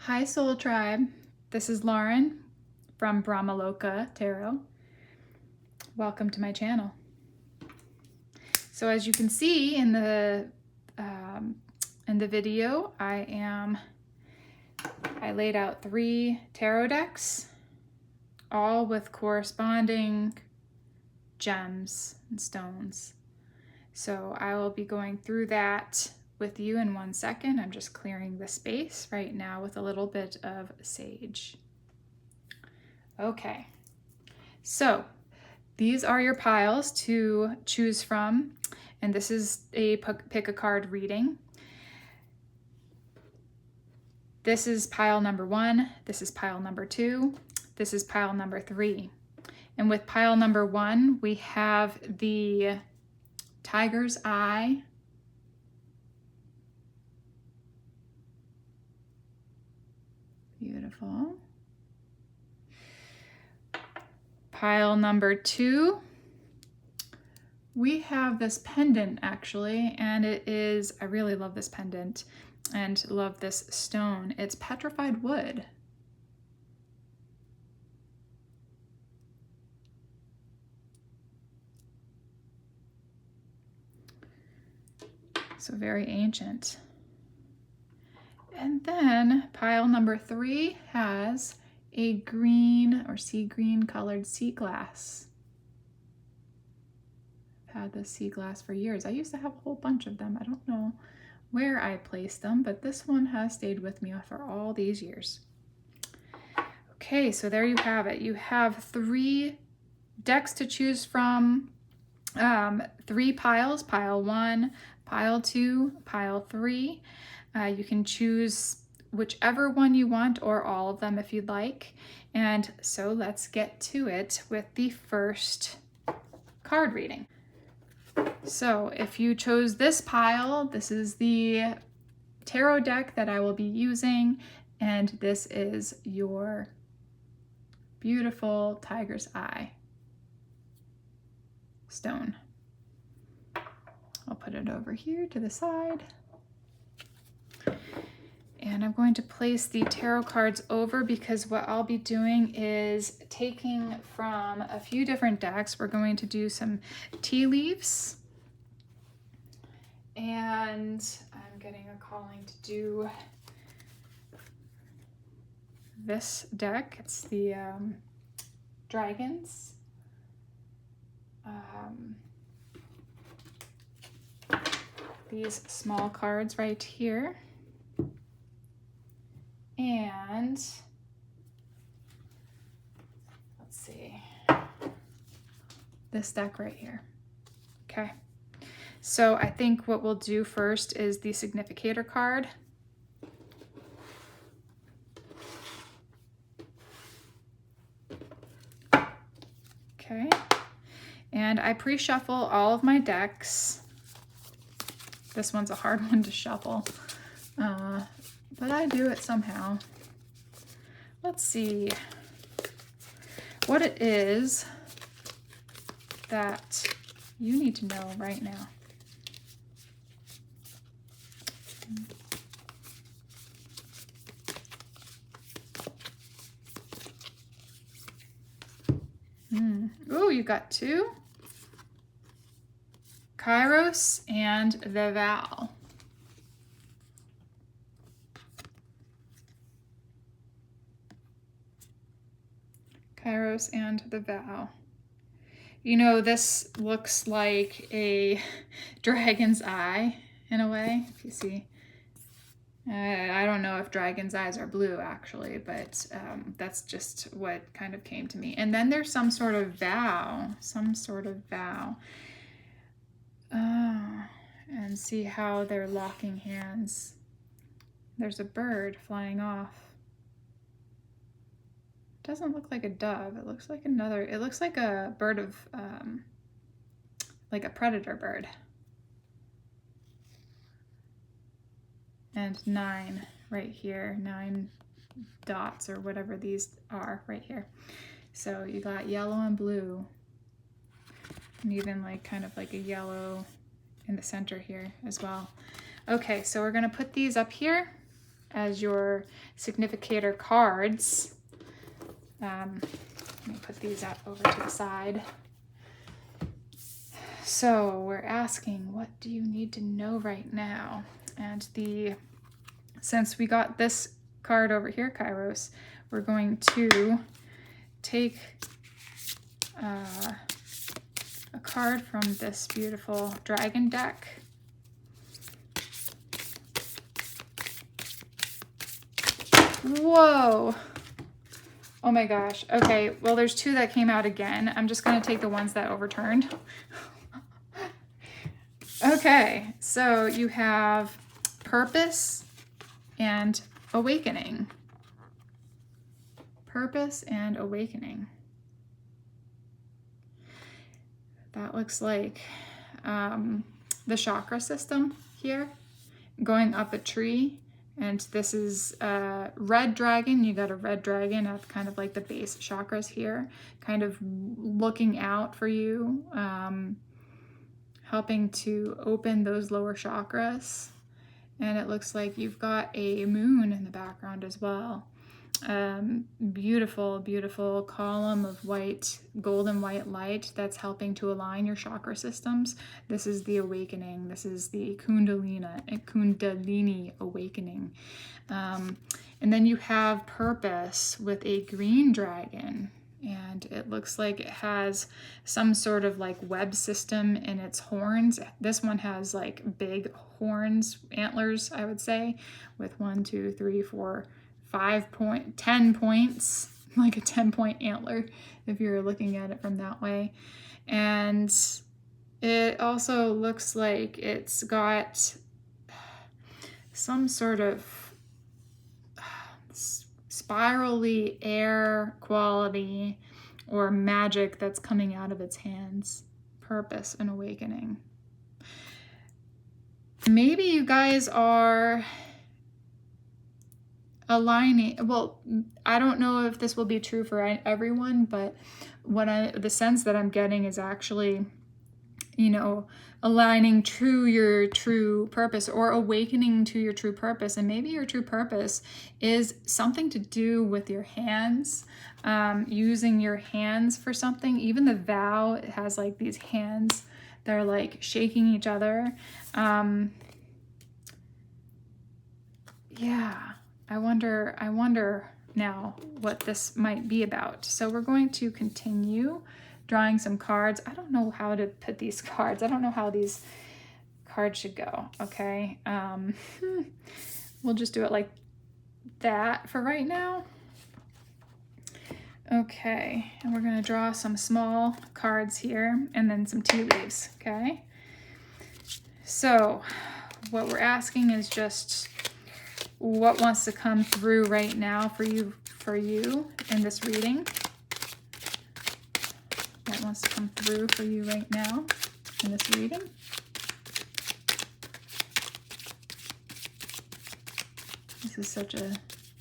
Hi Soul Tribe, this is Lauren from Brahmaloka Tarot. Welcome to my channel. So as you can see in the video, I laid out 3 tarot decks, all with corresponding gems and stones. So I will be going through that with you in 1 second. I'm just clearing the space right now with a little bit of sage. Okay, so these are your piles to choose from, and this is a pick a card reading. This is pile number 1, this is pile number 2, this is pile number 3. And with pile number 1, we have the Tiger's Eye, beautiful. Pile number 2, we have this pendant actually, and it is, I really love this pendant and love this stone. It's petrified wood. So very ancient. And then pile number 3 has a green or sea green colored sea glass. I've had this sea glass for years. I used to have a whole bunch of them. I don't know where I placed them, but this one has stayed with me for all these years. Okay, so there you have it. You have 3 decks to choose from, 3 piles, pile 1, pile 2, pile 3. You can choose whichever one you want or all of them if you'd like. And so let's get to it with the first card reading. So if you chose this pile, this is the tarot deck that I will be using, and this is your beautiful Tiger's Eye stone. I'll put it over here to the side. And I'm going to place the tarot cards over because what I'll be doing is taking from a few different decks. We're going to do some tea leaves. And I'm getting a calling to do this deck. It's the dragons. These small cards right here. And let's see, this deck right here. Okay, so I think what we'll do first is the significator card. Okay, and I pre-shuffle all of my decks. This one's a hard one to shuffle. But I do it somehow. Let's see what it is that you need to know right now. Ooh, you got 2. Kairos and the Vow. Kairos and the Vow. You know, this looks like a dragon's eye in a way, if you see. I don't know if dragon's eyes are blue actually, but that's just what kind of came to me. And then there's some sort of vow, and see how they're locking hands. There's a bird flying off. Doesn't look like a dove. It looks like another, it looks like a bird of, like a predator bird. And 9 right here, 9 dots or whatever these are right here. So you got yellow and blue, and even like kind of like a yellow in the center here as well. Okay, so we're gonna put these up here as your significator cards. Let me put these out over to the side. So we're asking, what do you need to know right now? And since we got this card over here, Kairos, we're going to take a card from this beautiful dragon deck. Whoa. Oh my gosh. Okay, well there's two that came out again. I'm just going to take the ones that overturned. Okay, so you have purpose and awakening. Purpose and awakening. That looks like the chakra system here, going up a tree. And this is red dragon. You got a red dragon at kind of like the base chakras here, kind of looking out for you, helping to open those lower chakras. And it looks like you've got a moon in the background as well. Beautiful, beautiful column of white, golden white light that's helping to align your chakra systems. This is the awakening. This is the Kundalini awakening. And then you have purpose with a green dragon. And it looks like it has some sort of like web system in its horns. This one has like big horns, antlers, I would say, with 1, 2, 3, 4, 10 points, like a 10-point antler, if you're looking at it from that way. And it also looks like it's got some sort of spirally air quality or magic that's coming out of its hands. Purpose and awakening. Maybe you guys are aligning. Well, I don't know if this will be true for everyone, but the sense that I'm getting is actually, you know, aligning to your true purpose or awakening to your true purpose. And maybe your true purpose is something to do with your hands, using your hands for something. Even the vow, it has like these hands, they're like shaking each other. Yeah, I wonder now what this might be about. So we're going to continue drawing some cards. I don't know how to put these cards. I don't know how these cards should go. Okay. We'll just do it like that for right now. Okay. And we're going to draw some small cards here and then some tea leaves. Okay. So what we're asking is just what wants to come through right now for you in this reading. What wants to come through for you right now in this reading? This is such a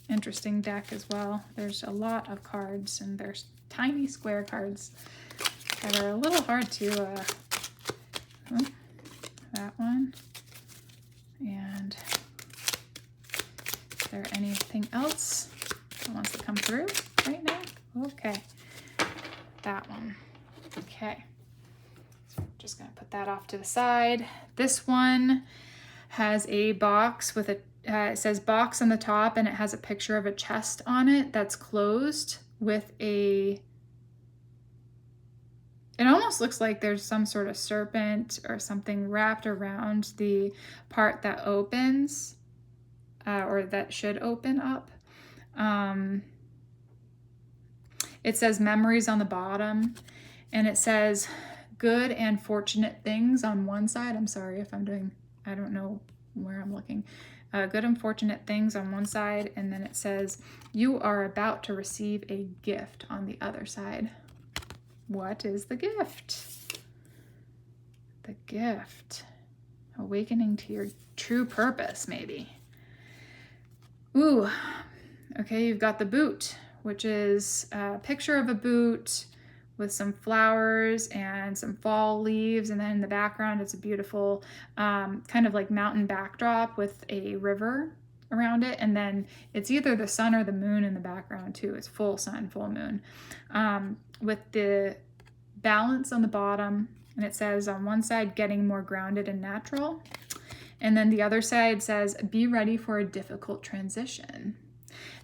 interesting deck as well. There's a lot of cards, and there's tiny square cards that are a little hard to, that one. And is there anything else that wants to come through right now? Okay, that one. Okay, so I'm just going to put that off to the side. This one has a box with a, it says box on the top, and it has a picture of a chest on it that's closed with a, it almost looks like there's some sort of serpent or something wrapped around the part that opens, or that should open up. It says memories on the bottom. And it says good and fortunate things on one side. I'm sorry if I'm doing, I don't know where I'm looking. Good and fortunate things on one side. And then it says you are about to receive a gift on the other side. What is the gift? The gift. Awakening to your true purpose, maybe. Ooh, okay, you've got the boot, which is a picture of a boot with some flowers and some fall leaves, and then in the background it's a beautiful kind of like mountain backdrop with a river around it. And then it's either the sun or the moon in the background too. It's full sun, full moon. With the balance on the bottom, and it says on one side, getting more grounded and natural. And then the other side says, be ready for a difficult transition.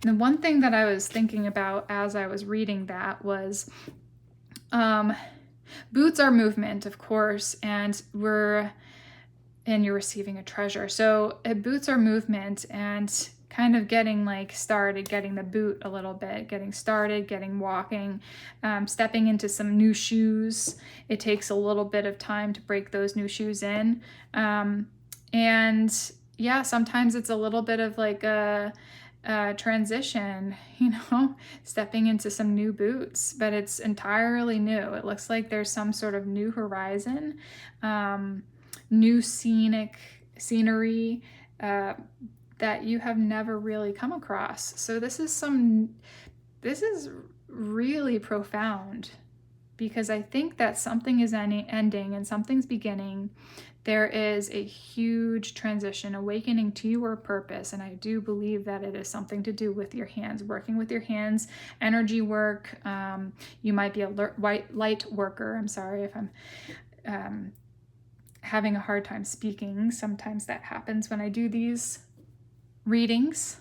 And the one thing that I was thinking about as I was reading that was, boots are movement, of course, and you're receiving a treasure. So boots are movement, and kind of getting like started, getting the boot a little bit, getting started, getting walking, stepping into some new shoes. It takes a little bit of time to break those new shoes in. And yeah, sometimes it's a little bit of like a transition, you know, stepping into some new boots, but it's entirely new. It looks like there's some sort of new horizon, new scenery that you have never really come across. So this is really profound, because I think that something is ending and something's beginning. There is a huge transition, awakening to your purpose, and I do believe that it is something to do with your hands, working with your hands, energy work. You might be a light worker. I'm sorry if I'm having a hard time speaking. Sometimes that happens when I do these readings.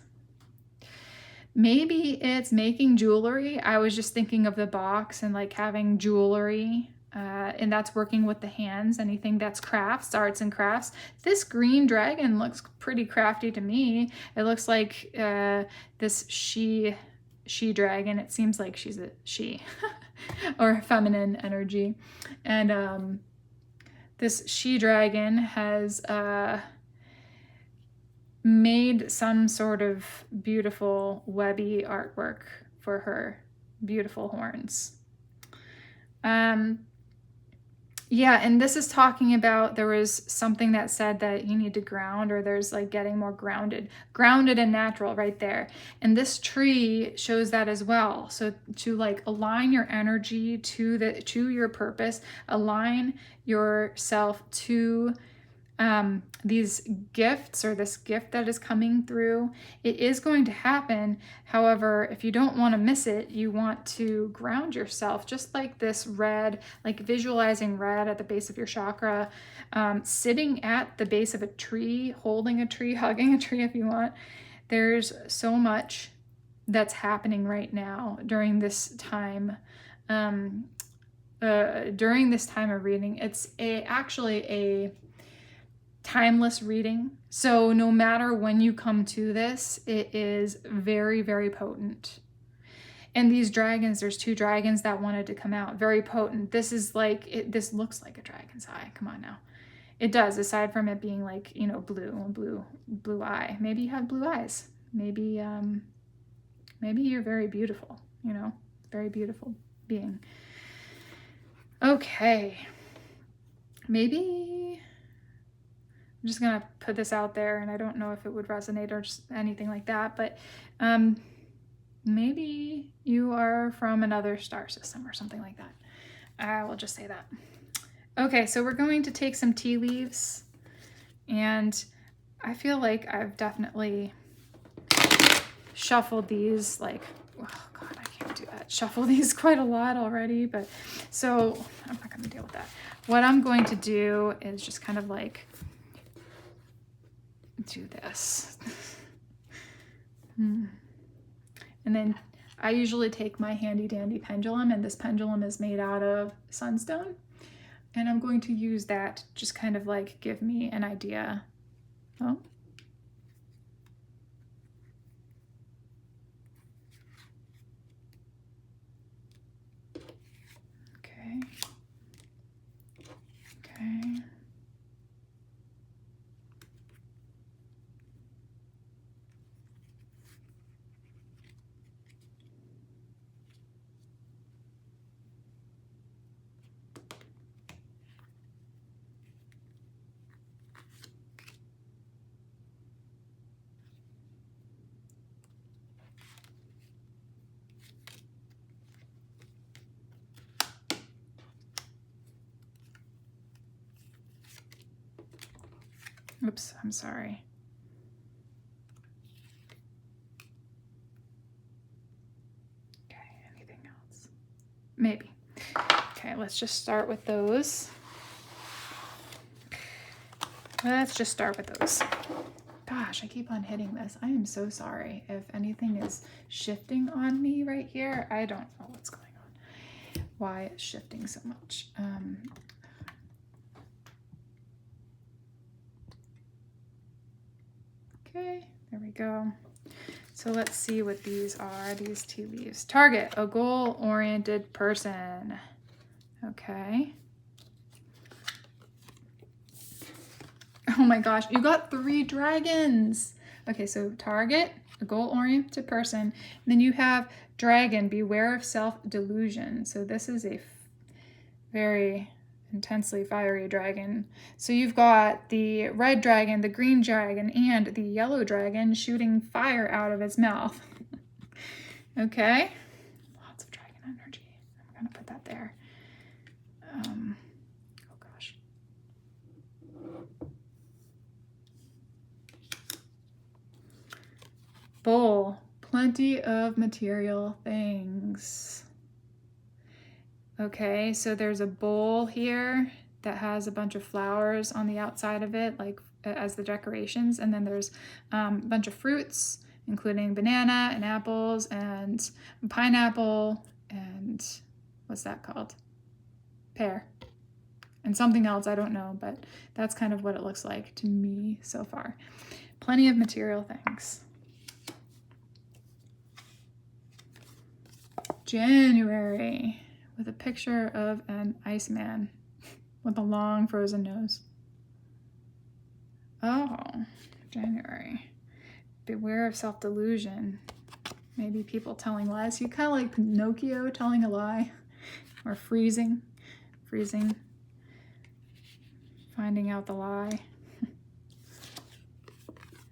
Maybe it's making jewelry. I was just thinking of the box and like having jewelry. And that's working with the hands, anything that's crafts, arts and crafts. This green dragon looks pretty crafty to me. It looks like this she dragon. It seems like she's a she or feminine energy. And this she dragon has made some sort of beautiful webby artwork for her beautiful horns. Yeah, and this is talking about, there was something that said that you need to ground, or there's like getting more grounded and natural right there. And this tree shows that as well. So to like align your energy to your purpose, align yourself to these gifts, or this gift that is coming through, it is going to happen. However, if you don't want to miss it, you want to ground yourself, just like this red, like visualizing red at the base of your chakra, sitting at the base of a tree, holding a tree, hugging a tree if you want. There's so much that's happening right now during this time. During this time of reading, it's actually a timeless reading. So no matter when you come to this, it is very, very potent. And these dragons, there's two dragons that wanted to come out. Very potent. This is like, this looks like a dragon's eye. Come on now. It does, aside from it being like, you know, blue eye. Maybe you have blue eyes. Maybe you're very beautiful, you know, very beautiful being. Okay. Maybe I'm just going to put this out there, and I don't know if it would resonate or just anything like that, but maybe you are from another star system or something like that. I will just say that. Okay, so we're going to take some tea leaves, and I feel like I've definitely shuffled these like, oh God, I can't do that. Shuffle these quite a lot already, but so I'm not going to deal with that. What I'm going to do is just kind of like do this. And then I usually take my handy dandy pendulum, and this pendulum is made out of sunstone, and I'm going to use that to just kind of like give me an idea. Oh. Okay. Okay. Oops, I'm sorry. Maybe. Okay, let's just start with those. Let's just start with those. Gosh, I keep on hitting this. I am so sorry if anything is shifting on me right here. I don't know what's going on. Why it's shifting so much. Okay, there we go. So let's see what these are, these tea leaves. Target, a goal-oriented person. Okay. Oh my gosh, you got 3 dragons. Okay, so target, a goal-oriented person. And then you have dragon, beware of self-delusion. So this is a very intensely fiery dragon. So you've got the red dragon, the green dragon, and the yellow dragon shooting fire out of its mouth. Okay. Lots of dragon energy. I'm going to put that there. Oh gosh. Bull, plenty of material things. Okay, so there's a bowl here that has a bunch of flowers on the outside of it, like as the decorations. And then there's a bunch of fruits, including banana and apples and pineapple and what's that called? Pear. And something else, I don't know, but that's kind of what it looks like to me so far. Plenty of material things. January, with a picture of an Iceman with a long frozen nose. Oh, January. Beware of self-delusion. Maybe people telling lies. You kind of like Pinocchio telling a lie. Or freezing. Finding out the lie.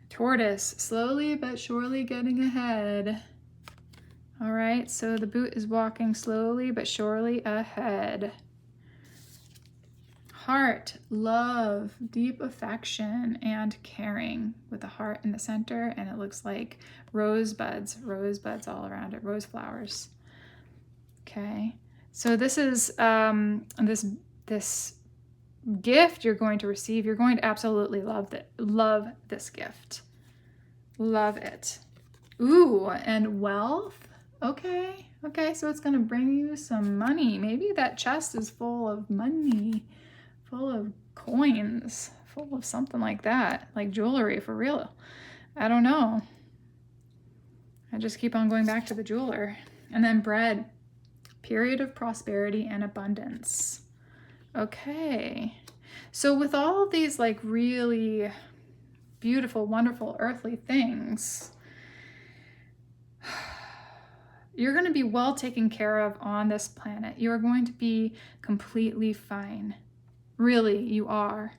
Tortoise, slowly but surely getting ahead. All right, so the boot is walking slowly but surely ahead. Heart, love, deep affection, and caring with a heart in the center, and it looks like rosebuds all around it, rose flowers. Okay, so this is this gift you're going to receive. You're going to absolutely love this gift. Love it. Ooh, and wealth. Okay, so it's going to bring you some money. Maybe that chest is full of money, full of coins, full of something like that, like jewelry for real. I don't know. I just keep on going back to the jeweler. And then bread, period of prosperity and abundance. Okay, so with all of these like really beautiful, wonderful, earthly things, you're going to be well taken care of on this planet. You're going to be completely fine. Really, you are.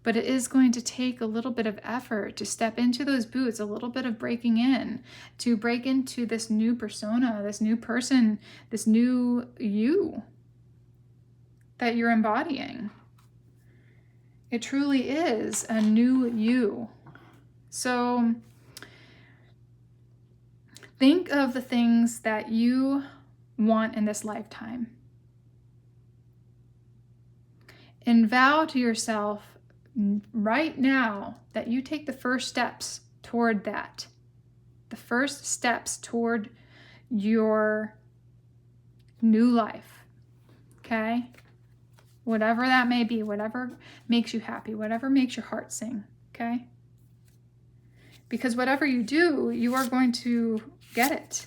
But it is going to take a little bit of effort to step into those boots, a little bit of breaking in, to break into this new persona, this new person, this new you that you're embodying. It truly is a new you. So think of the things that you want in this lifetime. And vow to yourself right now that you take the first steps toward that. The first steps toward your new life. Okay? Whatever that may be, whatever makes you happy, whatever makes your heart sing. Okay? Because whatever you do, you are going to get it.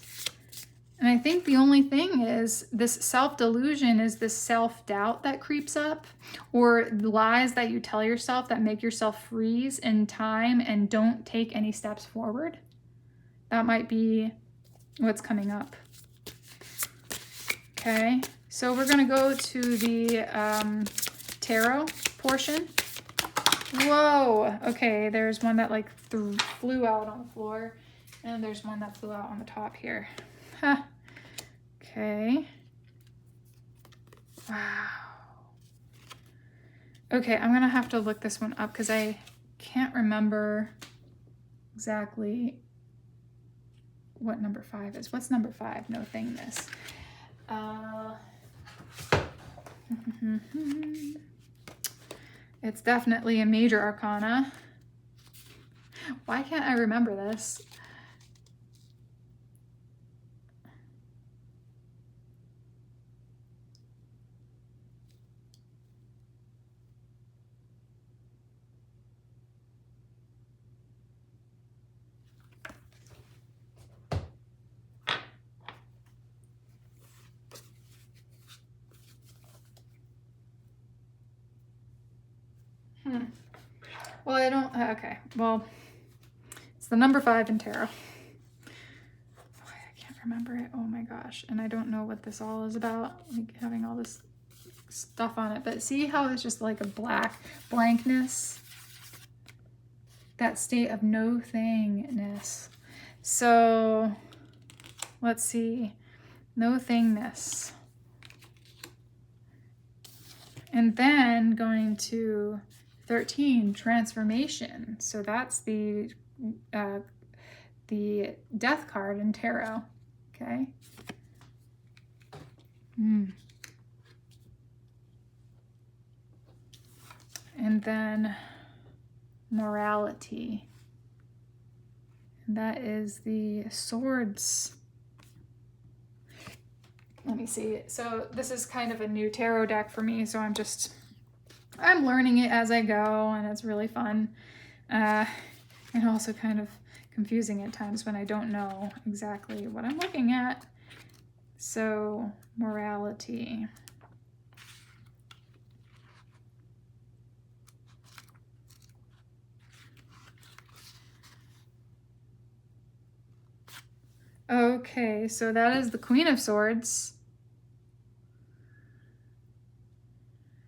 And I think the only thing is this self-delusion is this self-doubt that creeps up, or the lies that you tell yourself that make yourself freeze in time and don't take any steps forward. That might be what's coming up. Okay, so we're going to go to the tarot portion. Whoa, okay, there's one that like flew out on the floor, and there's one that flew out on the top here. Huh. Okay. Wow. Okay, I'm gonna have to look this one up because I can't remember exactly what number 5 is. What's number 5? No thingness. It's definitely a major arcana. Why can't I remember this? Well, I don't, okay. Well, it's the number 5 in tarot. Oh, I can't remember it. Oh my gosh. And I don't know what this all is about, like having all this stuff on it. But see how it's just like a blankness? That state of no thingness. So let's see. No thingness. And then going to 13, transformation. So that's the death card in tarot. Okay. And then morality. And that is the swords. Let me see. So this is kind of a new tarot deck for me. So I'm learning it as I go, and it's really fun. And also kind of confusing at times when I don't know exactly what I'm looking at. So morality. Okay, so that is the Queen of Swords.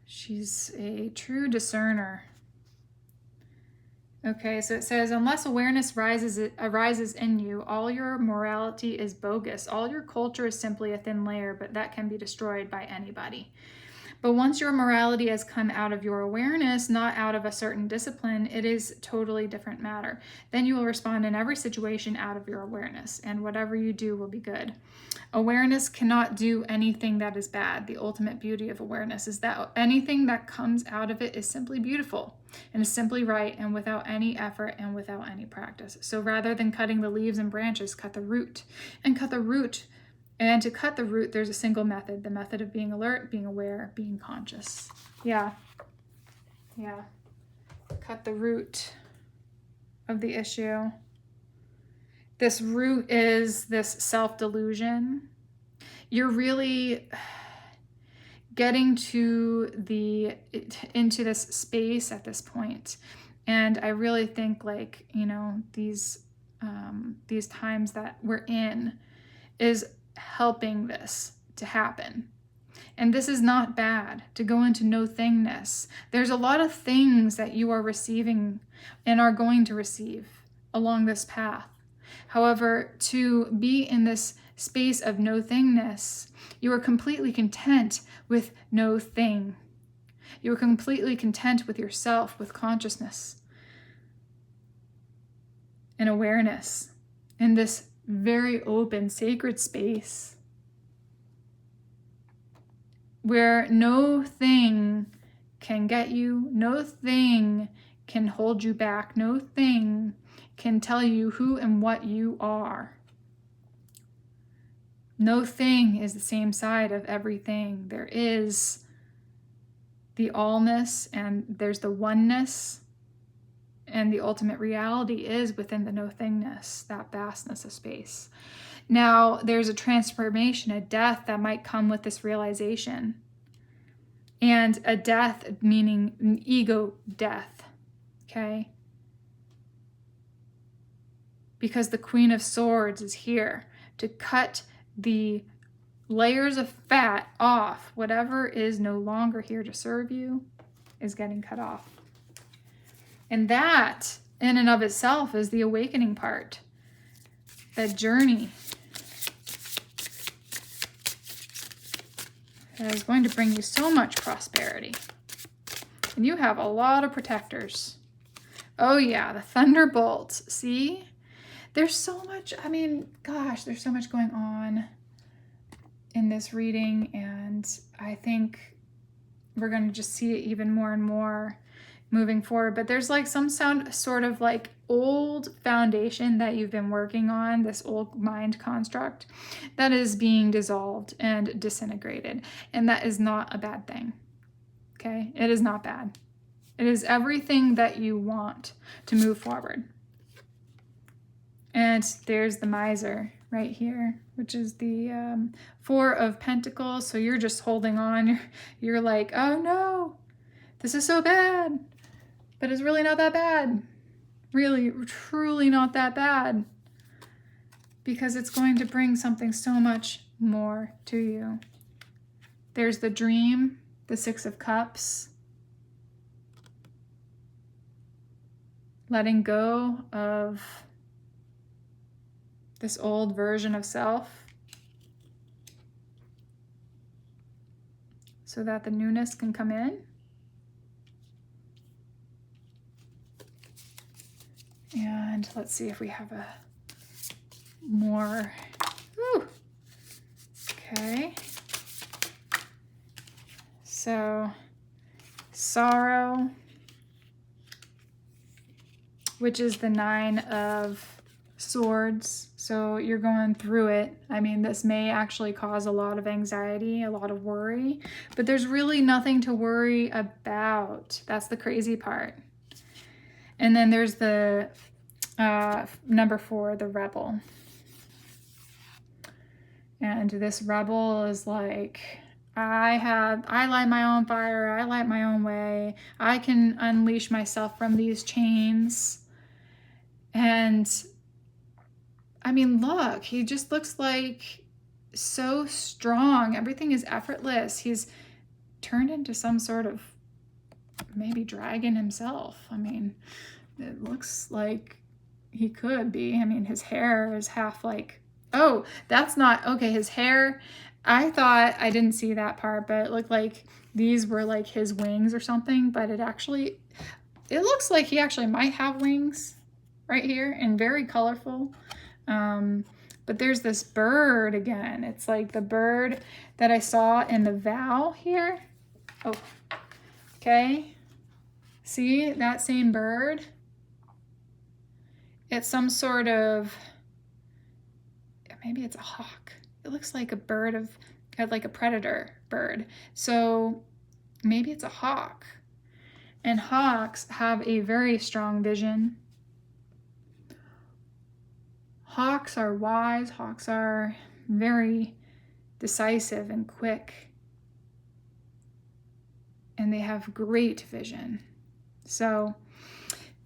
She's a true discerner. Okay, so it says, unless awareness arises in you, all your morality is bogus. All your culture is simply a thin layer, but that can be destroyed by anybody. But once your morality has come out of your awareness, not out of a certain discipline, it is totally different matter. Then you will respond in every situation out of your awareness, and whatever you do will be good. Awareness cannot do anything that is bad. The ultimate beauty of awareness is that anything that comes out of it is simply beautiful and is simply right and without any effort and without any practice. So rather than cutting the leaves and branches, cut the root. And cut the root. And to cut the root, there's a single method. The method of being alert, being aware, being conscious. Yeah. Yeah. Cut the root of the issue. This root is this self-delusion. You're really getting into this space at this point. And I really think, like, you know, these times that we're in is helping this to happen. And this is not bad, to go into no thingness. There's a lot of things that you are receiving and are going to receive along this path. However, to be in this space of no thingness, you are completely content with no thing. You are completely content with yourself, with consciousness and awareness in this very open, sacred space where no thing can get you, no thing can hold you back, no thing can tell you who and what you are. No thing is the same side of everything. There is the allness and there's the oneness, and the ultimate reality is within the no thingness, that vastness of space. Now, there's a transformation, a death that might come with this realization. And a death meaning an ego death, okay? Because the Queen of Swords is here to cut the layers of fat off. Whatever is no longer here to serve you is getting cut off. And that, in and of itself, is the awakening part. That journey that is going to bring you so much prosperity. And you have a lot of protectors. Oh yeah, the thunderbolts. See? There's so much, I mean, gosh, there's so much going on in this reading, and I think we're going to just see it even more and more moving forward. But there's like some sort of like old foundation that you've been working on, this old mind construct that is being dissolved and disintegrated. And that is not a bad thing. Okay? It is not bad. It is everything that you want to move forward. And there's the miser right here, which is the Four of Pentacles. So you're just holding on. You're like, oh no, this is so bad. But it's really not that bad. Really, truly not that bad. Because it's going to bring something so much more to you. There's the dream, the Six of Cups. Letting go of this old version of self so that the newness can come in. And let's see if we have a more. Ooh. Okay. So, sorrow, which is the Nine of Swords. So you're going through it. I mean, this may actually cause a lot of anxiety, a lot of worry, but there's really nothing to worry about. That's the crazy part. And then there's the number 4, the Rebel. And this Rebel is like, I light my own fire, I light my own way, I can unleash myself from these chains. And I mean, look, he just looks like so strong. Everything is effortless. He's turned into some sort of maybe dragon himself. I mean, it looks like he could be. I mean, his hair is half like, oh, that's not, okay, his hair, I thought, I didn't see that part, but it looked like these were like his wings or something, but it looks like he actually might have wings right here and very colorful. But there's this bird again. It's like the bird that I saw in the vow here. Oh, okay. See that same bird? It's some sort of, maybe it's a hawk. It looks like a bird like a predator bird. So maybe it's a hawk. And hawks have a very strong vision. Hawks are wise. Hawks are very decisive and quick. And they have great vision. So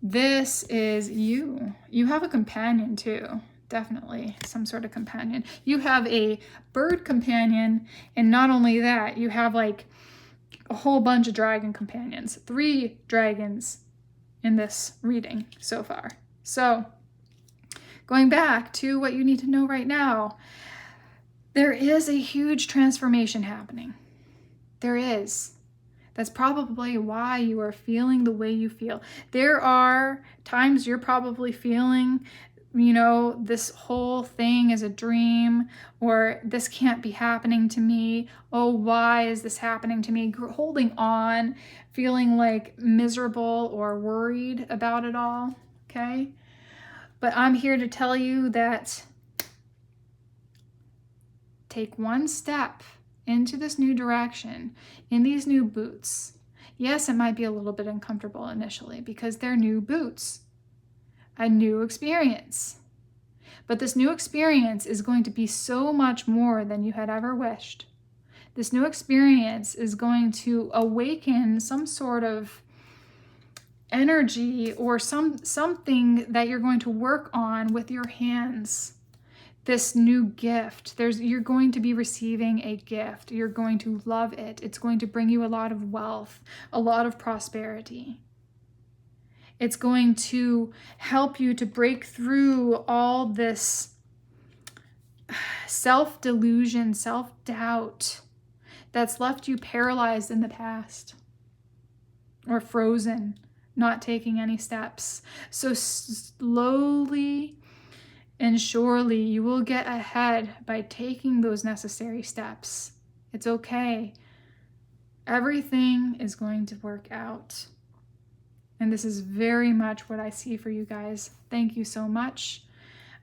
this is you. You have a companion too. Definitely some sort of companion. You have a bird companion. And not only that, you have like a whole bunch of dragon companions. 3 dragons in this reading so far. So going back to what you need to know right now, there is a huge transformation happening. There is. That's probably why you are feeling the way you feel. There are times you're probably feeling, you know, this whole thing is a dream, or this can't be happening to me. Oh, why is this happening to me? Holding on, feeling like miserable or worried about it all, okay? But I'm here to tell you that take one step into this new direction, in these new boots. Yes, it might be a little bit uncomfortable initially because they're new boots, a new experience. But this new experience is going to be so much more than you had ever wished. This new experience is going to awaken some sort of energy or something that you're going to work on with your hands. This new gift, you're going to be receiving a gift. You're going to love it. It's going to bring you a lot of wealth, a lot of prosperity. It's going to help you to break through all this self-delusion, self-doubt that's left you paralyzed in the past or frozen, not taking any steps. So slowly And surely you will get ahead by taking those necessary steps. It's okay. Everything is going to work out. And this is very much what I see for you guys. Thank you so much.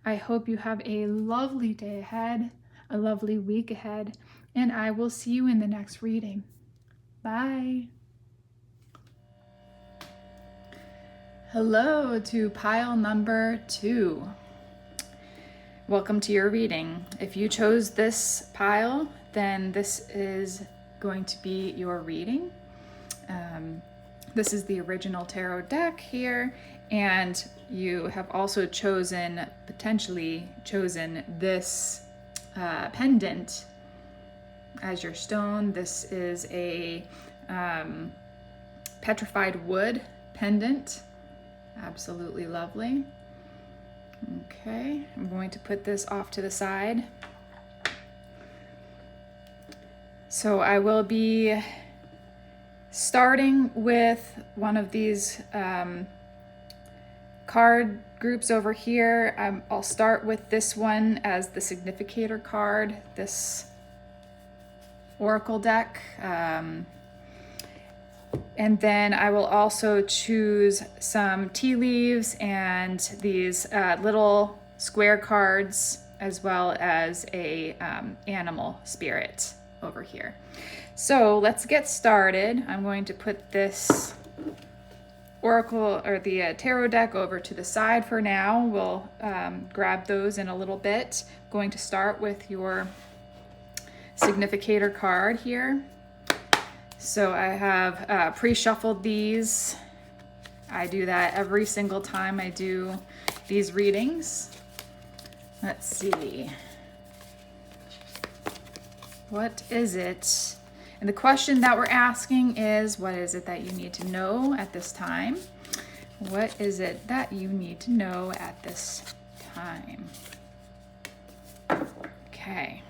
I hope you have a lovely day ahead, a lovely week ahead, and I will see you in the next reading. Bye. Hello to pile number 2. Welcome to your reading. If you chose this pile, then this is going to be your reading. This is the original tarot deck here, and you have also potentially chosen this pendant as your stone. This is a petrified wood pendant. Absolutely lovely. Okay, I'm going to put this off to the side. So I will be starting with one of these card groups over here. I'll start with this one as the significator card, this oracle deck. And then I will also choose some tea leaves and these little square cards, as well as a animal spirit over here. So let's get started. I'm going to put this oracle or the tarot deck over to the side for now. We'll grab those in a little bit. I'm going to start with your significator card here. So I have pre-shuffled these. I do that every single time I do these readings. Let's see. What is it? And the question that we're asking is, what is it that you need to know at this time? What is it that you need to know at this time? Okay.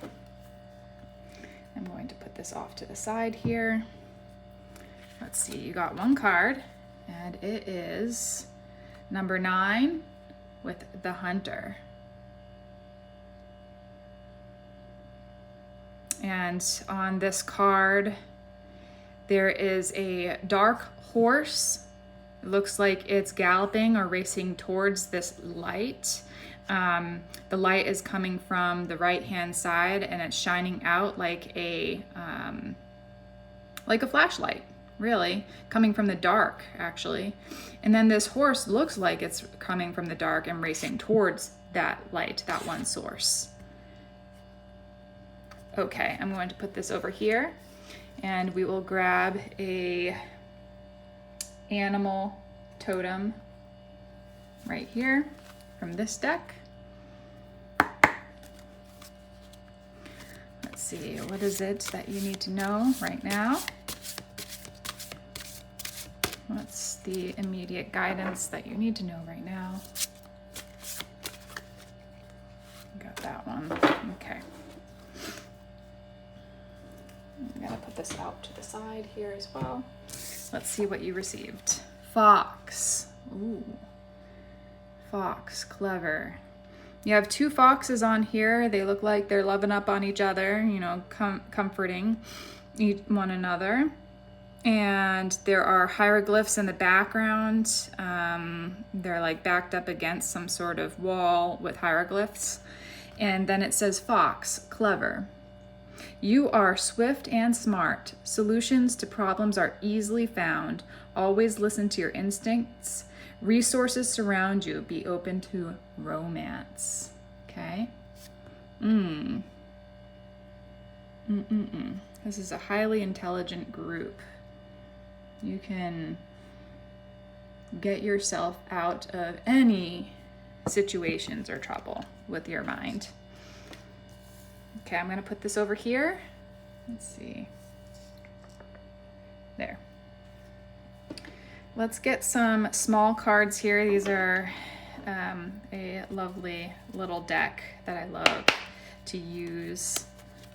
I'm going to put this off to the side here. Let's see, you got one card, and it is number 9 with the Hunter. And on this card, there is a dark horse. It looks like it's galloping or racing towards this light. The light is coming from the right-hand side, and it's shining out like a flashlight, really, coming from the dark, actually. And then this horse looks like it's coming from the dark and racing towards that light, that one source. Okay, I'm going to put this over here, and we will grab a animal totem right here from this deck. Let's see, what is it that you need to know right now? What's the immediate guidance that you need to know right now? Got that one. Okay. I'm gonna put this out to the side here as well. Let's see what you received. Fox. Ooh. Fox, clever. You have 2 foxes on here. They look like they're loving up on each other, you know, comforting one another. And there are hieroglyphs in the background. They're like backed up against some sort of wall with hieroglyphs. And then it says, Fox, clever. You are swift and smart. Solutions to problems are easily found. Always listen to your instincts. Resources surround you. Be open to romance. Okay? This is a highly intelligent group. You can get yourself out of any situations or trouble with your mind. Okay, I'm going to put this over here. Let's see. There. Let's get some small cards here. These are a lovely little deck that I love to use.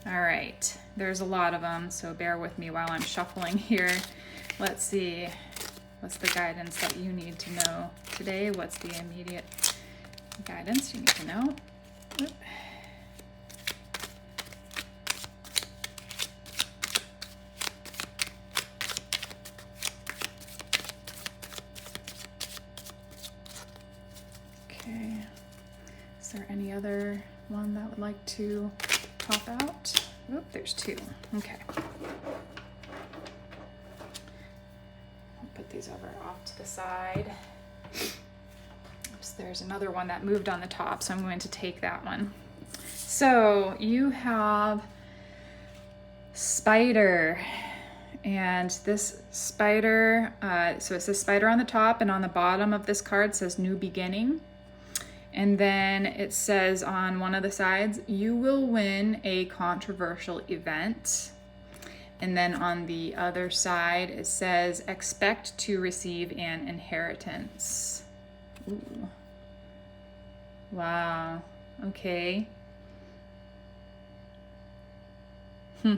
All right, there's a lot of them, so bear with me while I'm shuffling here. Let's see, what's the guidance that you need to know today? What's the immediate Guidance you need to know. Oop. Okay. Is there any other one that would like to pop out? Oop, there's two. Okay. I'll put these over off to the side. Oops, there's another one that moved on the top, so I'm going to take that one. So you have spider, and this spider, so it says spider on the top, and on the bottom of this card says new beginning. And then it says on one of the sides, you will win a controversial event. And then on the other side, it says expect to receive an inheritance. Ooh. Wow. Okay. You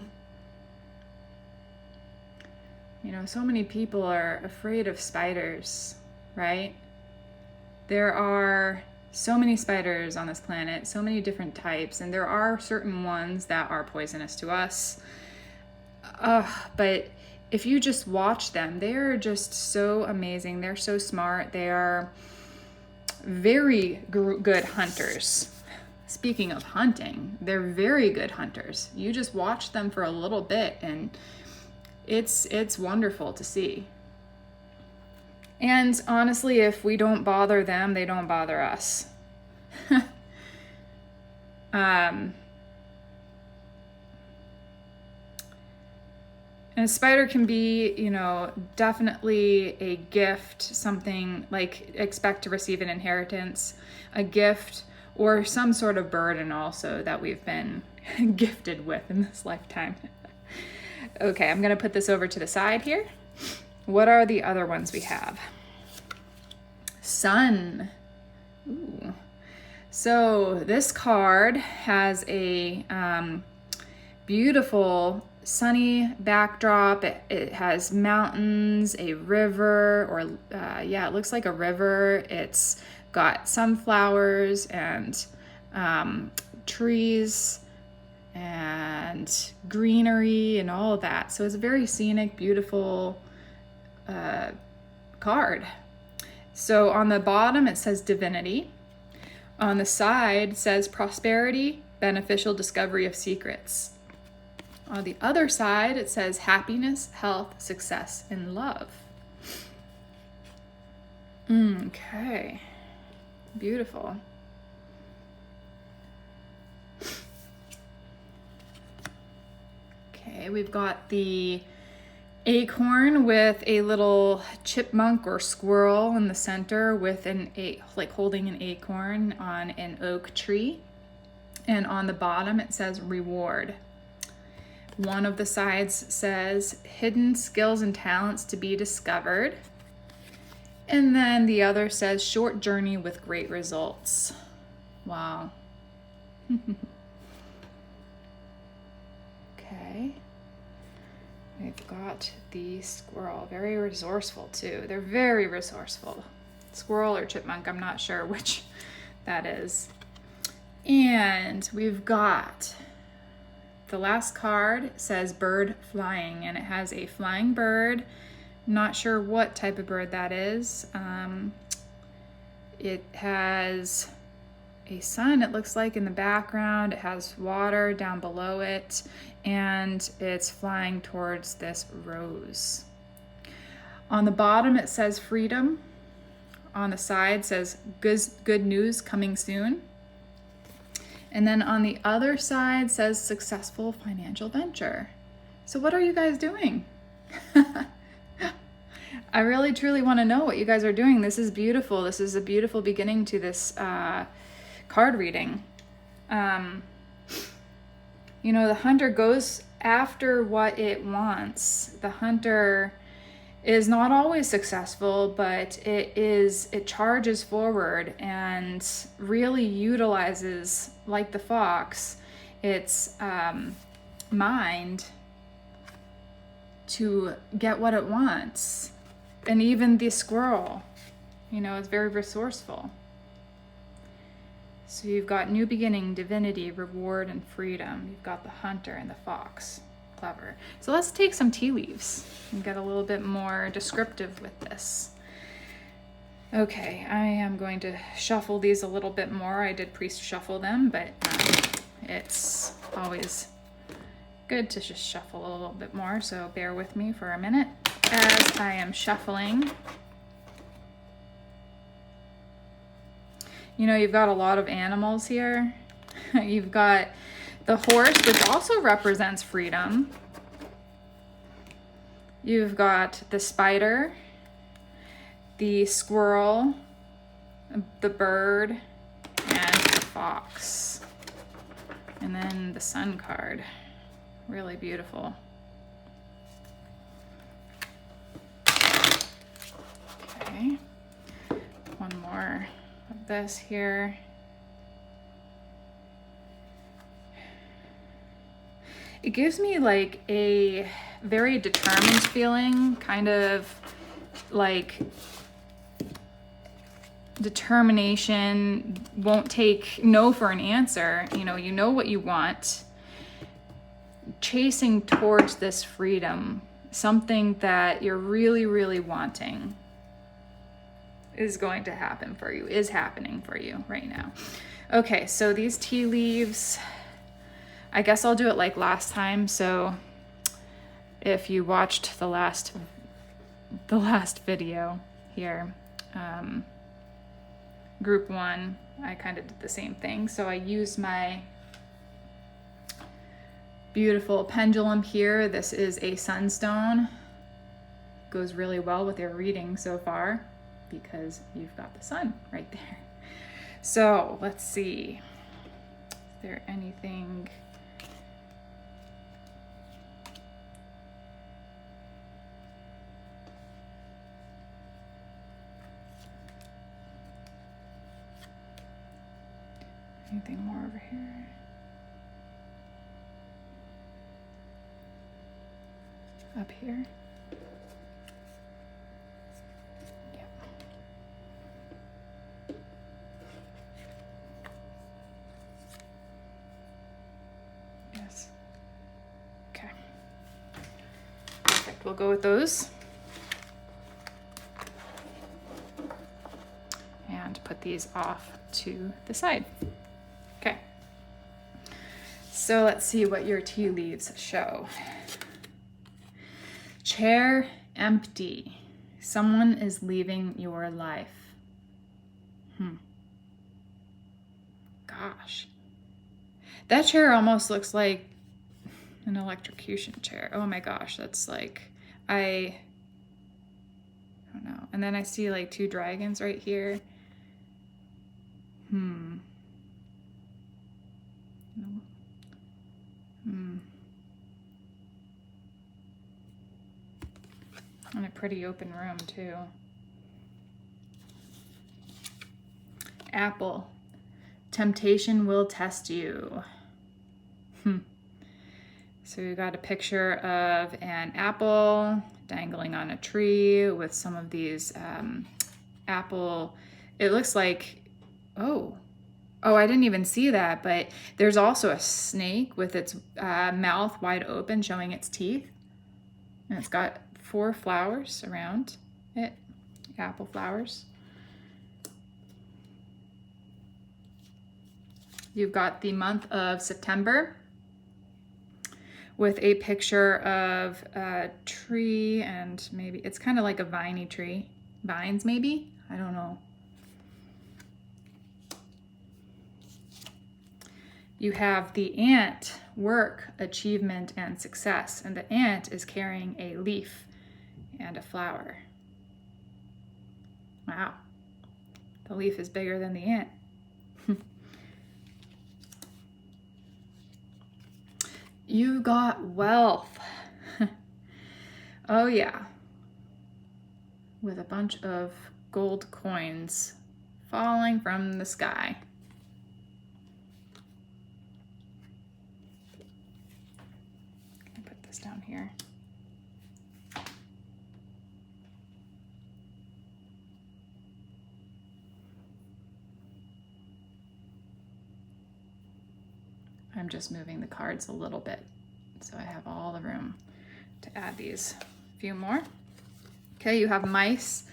know, so many people are afraid of spiders, right? There are so many spiders on this planet, so many different types, and there are certain ones that are poisonous to us. But if you just watch them, they are just so amazing. They're so smart. They are very good hunters. Speaking of hunting, they're very good hunters. You just watch them for a little bit, and it's wonderful to see. And honestly, if we don't bother them, they don't bother us. And a spider can be, you know, definitely a gift, something like expect to receive an inheritance, a gift, or some sort of burden also that we've been gifted with in this lifetime. Okay, I'm going to put this over to the side here. What are the other ones we have? Sun. Ooh. So this card has a beautiful sunny backdrop. It has mountains, a river, or yeah, it looks like a river. It's got sunflowers and trees and greenery and all of that. So it's a very scenic, beautiful card. So on the bottom it says divinity. On the side it says prosperity, beneficial discovery of secrets. On the other side it says happiness, health, success, and love. Okay, beautiful. Okay, we've got the acorn with a little chipmunk or squirrel in the center with like holding an acorn on an oak tree. And on the bottom it says reward. One of the sides says hidden skills and talents to be discovered. And then the other says short journey with great results. Wow. Okay. We've got the squirrel, very resourceful too. They're very resourceful. Squirrel or chipmunk, I'm not sure which that is. And we've got the last card says bird flying, and it has a flying bird. Not sure what type of bird that is. It has a sun, it looks like, in the background. It has water down below it, and it's flying towards this rose. On the bottom it says freedom. On the side says good news coming soon. And then on the other side says successful financial venture. So what are you guys doing? I really truly want to know what you guys are doing. This is beautiful. This is a beautiful beginning to this card reading. You know, the hunter goes after what it wants. The hunter is not always successful, but it charges forward and really utilizes, like the fox, its mind to get what it wants. And even the squirrel, you know, is very resourceful. So you've got new beginning, divinity, reward, and freedom. You've got the hunter and the fox. Clever. So let's take some tea leaves and get a little bit more descriptive with this. Okay, I am going to shuffle these a little bit more. I did pre-shuffle them, but it's always good to just shuffle a little bit more. So bear with me for a minute as I am shuffling. You know, you've got a lot of animals here. You've got the horse, which also represents freedom. You've got the spider, the squirrel, the bird, and the fox. And then the sun card. Really beautiful. Okay. One more of this here. It gives me like a very determined feeling, kind of like determination, won't take no for an answer. You know what you want. Chasing towards this freedom, something that you're really, really wanting is going to happen for you, is happening for you right now. Okay, so these tea leaves, I guess I'll do it like last time. So if you watched the last video here, group 1, I kind of did the same thing. So I used my beautiful pendulum here. This is a sunstone. Goes really well with your reading so far because you've got the sun right there. So let's see. Is there anything? Anything more over here? Up here? Yep. Yes. Okay. Perfect. We'll go with those. And put these off to the side. Okay. So let's see what your tea leaves show. Chair empty. Someone is leaving your life. Gosh. That chair almost looks like an electrocution chair. Oh my gosh, that's like, I don't know. And then I see like 2 dragons right here. And a pretty open room too. Apple. Temptation will test you. So we got a picture of an apple dangling on a tree with some of these apple. It looks like, oh, I didn't even see that, but there's also a snake with its mouth wide open showing its teeth. And it's got 4 flowers around it, apple flowers. You've got the month of September with a picture of a tree, and maybe it's kind of like a viney tree. Vines maybe? I don't know. You have the ant, work, achievement, and success. And the ant is carrying a leaf and a flower. Wow. The leaf is bigger than the ant. You got wealth. Oh yeah. With a bunch of gold coins falling from the sky. I'll put this down here. I'm just moving the cards a little bit, so I have all the room to add these few more. Okay, you have mice,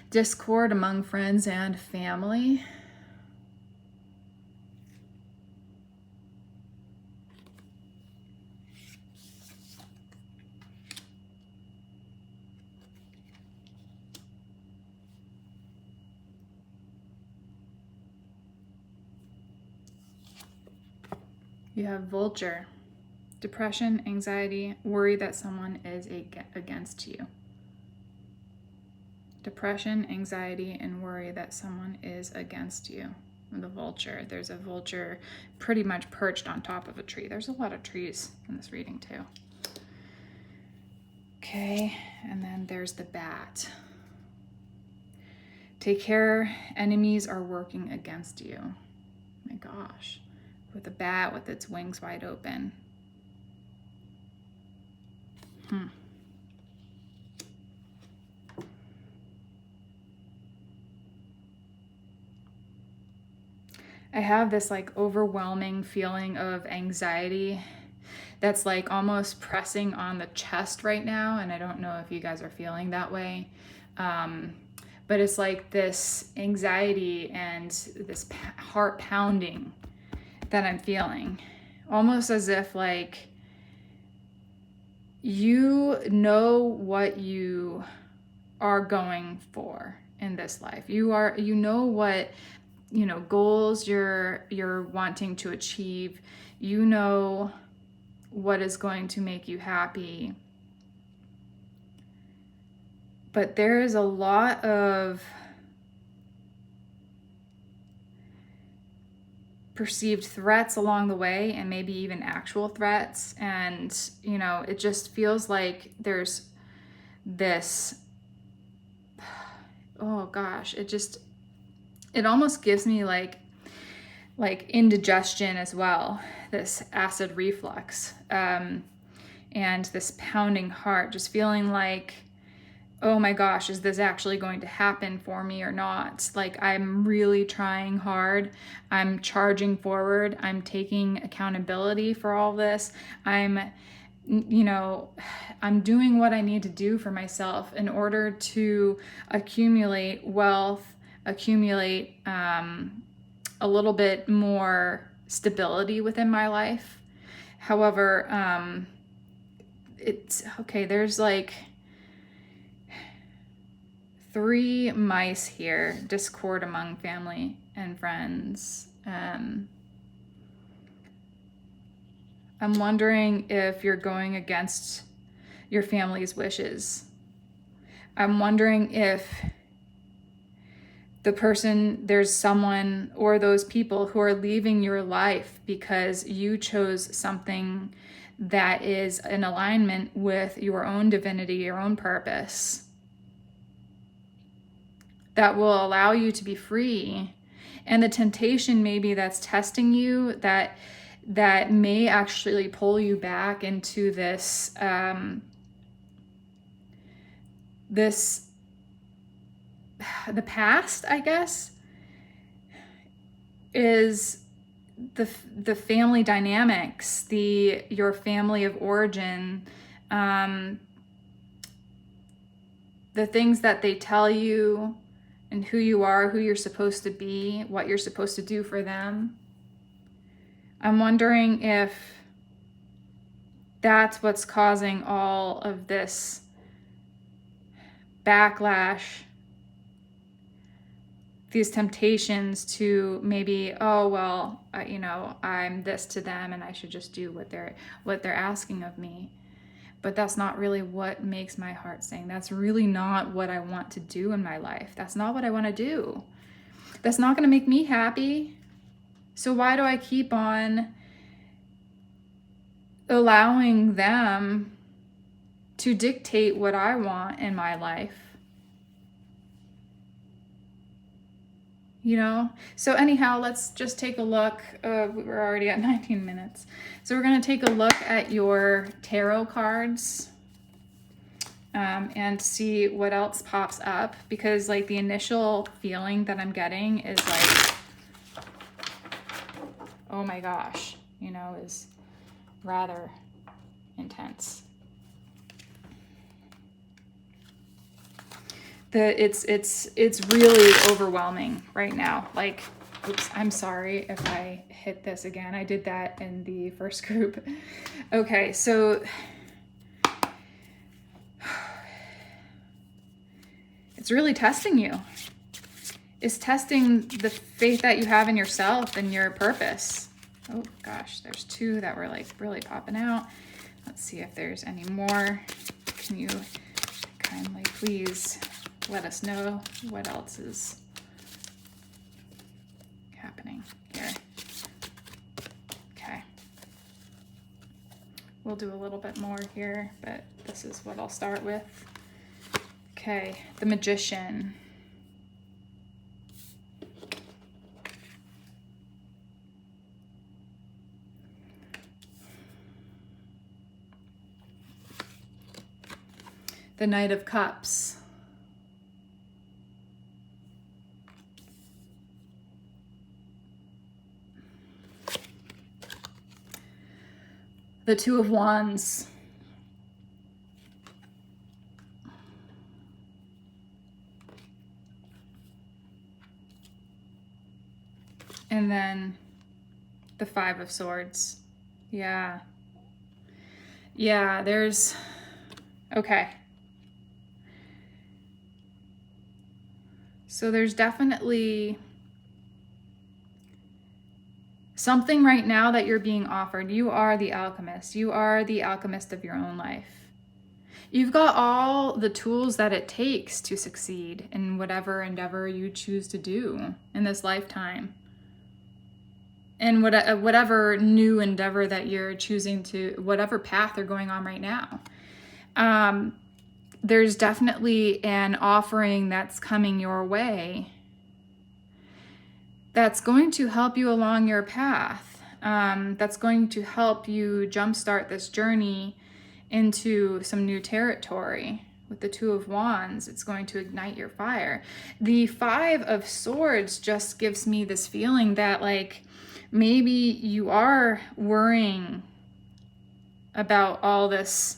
discord among friends and family. You have vulture, depression, anxiety, worry that someone is against you. Depression, anxiety, and worry that someone is against you. The vulture, there's a vulture pretty much perched on top of a tree. There's a lot of trees in this reading too. Okay, and then there's the bat. Take care, enemies are working against you. My gosh. With a bat with its wings wide open. I have this like overwhelming feeling of anxiety that's like almost pressing on the chest right now, and I don't know if you guys are feeling that way. But it's like this anxiety and this heart pounding that I'm feeling, almost as if like you know what you are going for in this life. You know what, you know, goals you're wanting to achieve. You know what is going to make you happy. But there is a lot of perceived threats along the way, and maybe even actual threats. And, you know, it just feels like there's this, oh gosh, it almost gives me like indigestion as well, this acid reflux, and this pounding heart, just feeling like, oh my gosh, is this actually going to happen for me or not? Like, I'm really trying hard. I'm charging forward. I'm taking accountability for all this. I'm doing what I need to do for myself in order to accumulate wealth, accumulate a little bit more stability within my life. However, it's okay. There's like 3 mice here, discord among family and friends. I'm wondering if you're going against your family's wishes. I'm wondering if there's someone or those people who are leaving your life because you chose something that is in alignment with your own divinity, your own purpose, that will allow you to be free. And the temptation maybe that's testing you, that may actually pull you back into this the past, I guess, is the family dynamics, your family of origin, the things that they tell you, and who you are, who you're supposed to be, what you're supposed to do for them. I'm wondering if that's what's causing all of this backlash, these temptations to maybe, oh, well, I'm this to them and I should just do what they're asking of me. But that's not really what makes my heart sing. That's really not what I want to do in my life. That's not what I want to do. That's not going to make me happy. So why do I keep on allowing them to dictate what I want in my life? You know? So anyhow, let's just take a look. We're already at 19 minutes. So we're going to take a look at your tarot cards and see what else pops up, because like the initial feeling that I'm getting is like, oh my gosh, you know, is rather intense. It's really overwhelming right now. Like, oops, I'm sorry if I hit this again. I did that in the first group. Okay, so it's really testing you. It's testing the faith that you have in yourself and your purpose. Oh gosh, there's two that were like really popping out. Let's see if there's any more. Can you kindly please let us know what else is happening here? Okay. We'll do a little bit more here, but this is what I'll start with. Okay, the Magician. The Knight of Cups. The Two of Wands. And then the Five of Swords. Yeah. Yeah, there's... Okay. So there's definitely something right now that you're being offered. You are the alchemist. You are the alchemist of your own life. You've got all the tools that it takes to succeed in whatever endeavor you choose to do in this lifetime. And whatever new endeavor that you're choosing to, whatever path you're going on right now. There's definitely an offering that's coming your way that's going to help you along your path. That's going to help you jumpstart this journey into some new territory. With the Two of Wands, it's going to ignite your fire. The Five of Swords just gives me this feeling that, like, maybe you are worrying about all this,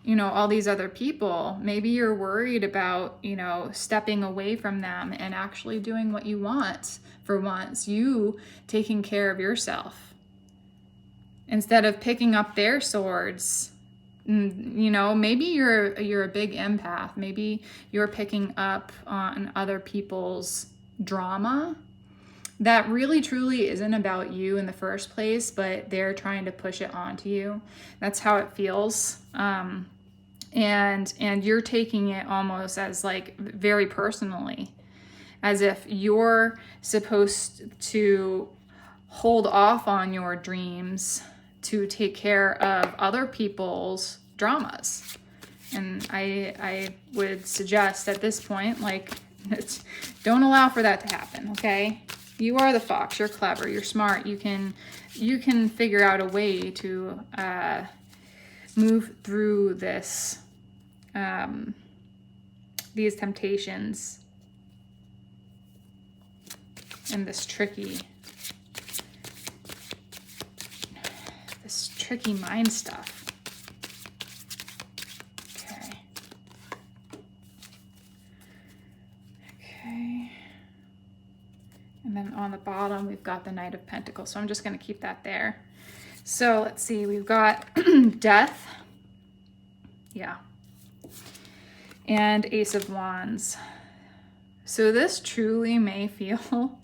you know, all these other people. Maybe you're worried about, you know, stepping away from them and actually doing what you want for once. You taking care of yourself instead of picking up their swords. You know, maybe you're a big empath. Maybe you're picking up on other people's drama that really truly isn't about you in the first place, but they're trying to push it onto you. That's how it feels. And you're taking it almost as like very personally, as if you're supposed to hold off on your dreams to take care of other people's dramas. And I would suggest at this point, like, don't allow for that to happen, okay? You are the fox, you're clever, you're smart, you can figure out a way to move through this these temptations and this tricky mind stuff. Okay. And then on the bottom, we've got the Knight of Pentacles. So I'm just going to keep that there. So let's see, we've got Death. Yeah. And Ace of Wands. So this truly may feel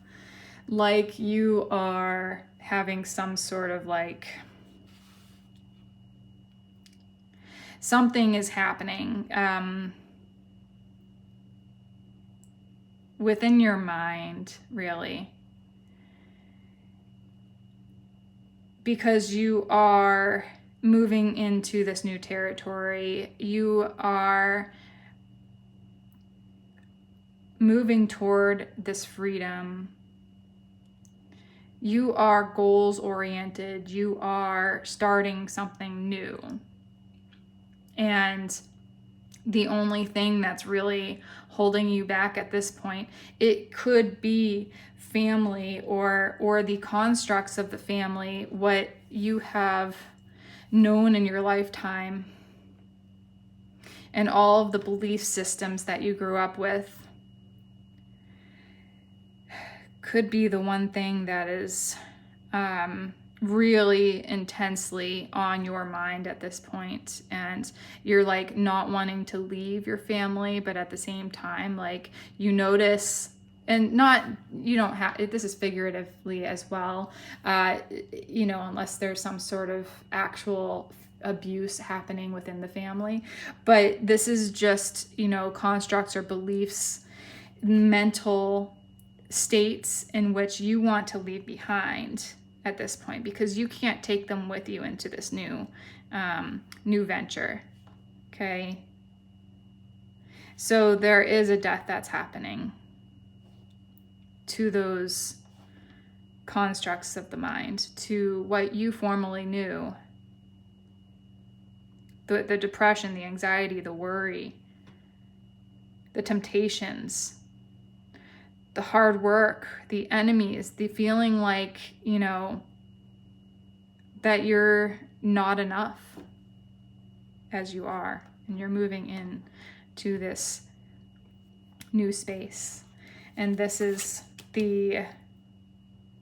like you are having some sort of like, something is happening within your mind, really. Because you are moving into this new territory. You are moving toward this freedom. You are goals oriented. You are starting something new. And the only thing that's really holding you back at this point. It could be family or the constructs of the family, what you have known in your lifetime, and all of the belief systems that you grew up with could be the one thing that is really intensely on your mind at this point. And you're like not wanting to leave your family, but at the same time, like you notice, and not, you don't have, this is figuratively as well, you know, unless there's some sort of actual abuse happening within the family. But this is just, you know, constructs or beliefs, mental states in which you want to leave behind at this point, because you can't take them with you into this new venture. Okay. So there is a death that's happening to those constructs of the mind, to what you formerly knew. The depression, the anxiety, the worry, the temptations, the hard work, the enemies, the feeling like, you know, that you're not enough as you are, and you're moving in to this new space. And this is the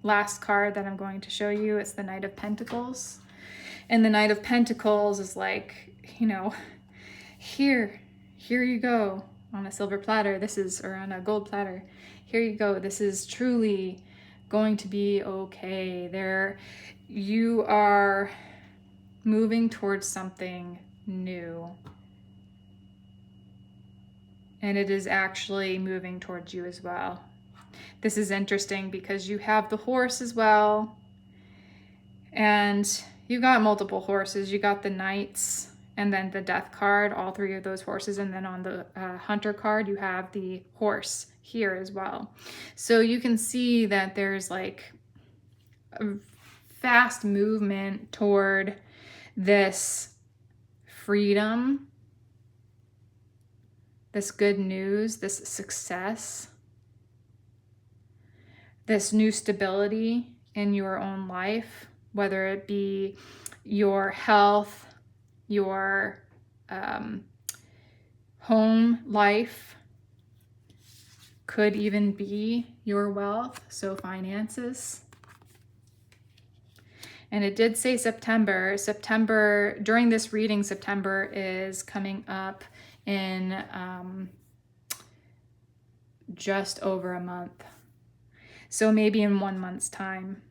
last card that I'm going to show you. It's the Knight of Pentacles. And the Knight of Pentacles is like, you know, here you go on a silver platter. This is, or on a gold platter. Here you go. This is truly going to be okay. There, you are moving towards something new. And it is actually moving towards you as well. This is interesting because you have the horse as well. And you got multiple horses. You got the knights and then the death card, all three of those horses. And then on the hunter card, you have the horse here as well. So you can see that there's like a fast movement toward this freedom, this good news, this success, this new stability in your own life, whether it be your health, your home life, could even be your wealth, so finances. And it did say September. September, during this reading, September is coming up in just over a month. So maybe in 1 month's time,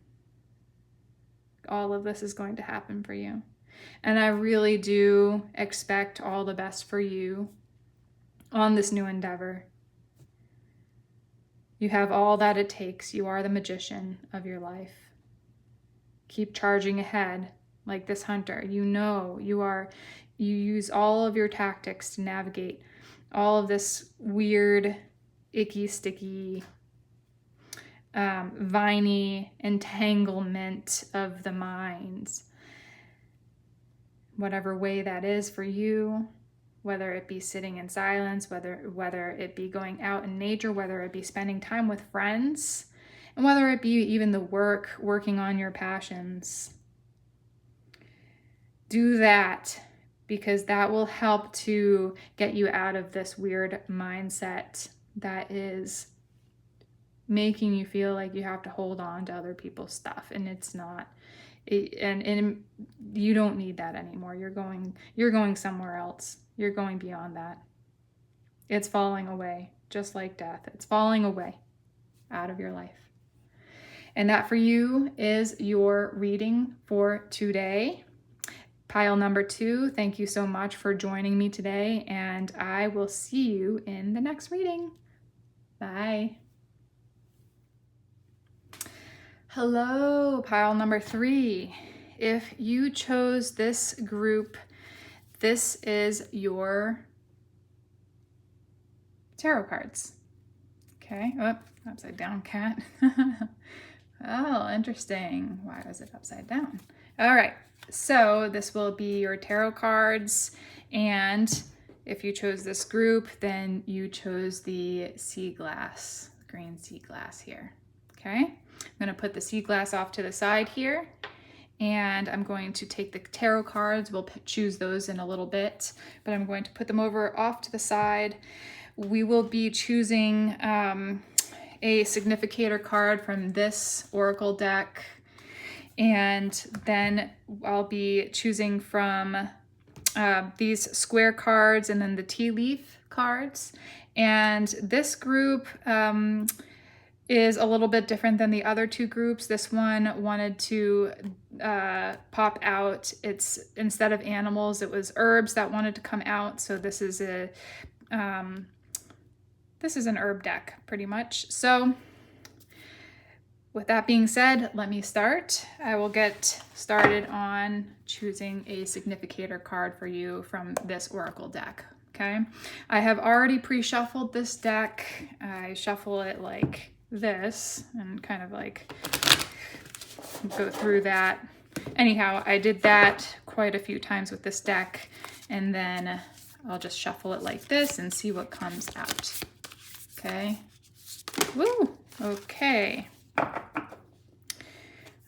all of this is going to happen for you. And I really do expect all the best for you on this new endeavor. You have all that it takes. You are the magician of your life. Keep charging ahead like this hunter. You know, you use all of your tactics to navigate all of this weird, icky, sticky, viney entanglement of the minds. Whatever way that is for you, whether it be sitting in silence, whether it be going out in nature, whether it be spending time with friends, and whether it be even the working on your passions. Do that, because that will help to get you out of this weird mindset that is making you feel like you have to hold on to other people's stuff, and it's not. And you don't need that anymore. You're going somewhere else. You're going beyond that. It's falling away, just like death. It's falling away out of your life. And that for you is your reading for today. Pile number 2, thank you so much for joining me today, and I will see you in the next reading. Bye. Hello, pile number 3. If you chose this group, this is your tarot cards. Okay, oh, upside down cat. Oh, interesting. Why was it upside down? All right, so this will be your tarot cards, and If you chose this group, then you chose the sea glass, green sea glass here. Okay, I'm going to put the sea glass off to the side here, and I'm going to take the tarot cards. We'll choose those in a little bit, but I'm going to put them over off to the side. We will be choosing a significator card from this oracle deck, and then I'll be choosing from these square cards and then the tea leaf cards. And this group is a little bit different than the other two groups. This one wanted to pop out. It's, instead of animals, it was herbs that wanted to come out. So this is an herb deck pretty much. So with that being said, let me start. I will get started on choosing a significator card for you from this oracle deck. Okay, I have already pre-shuffled this deck. I shuffle it like this and kind of like go through that. Anyhow, I did that quite a few times with this deck, and then I'll just shuffle it like this and see what comes out. Okay. Woo! Okay.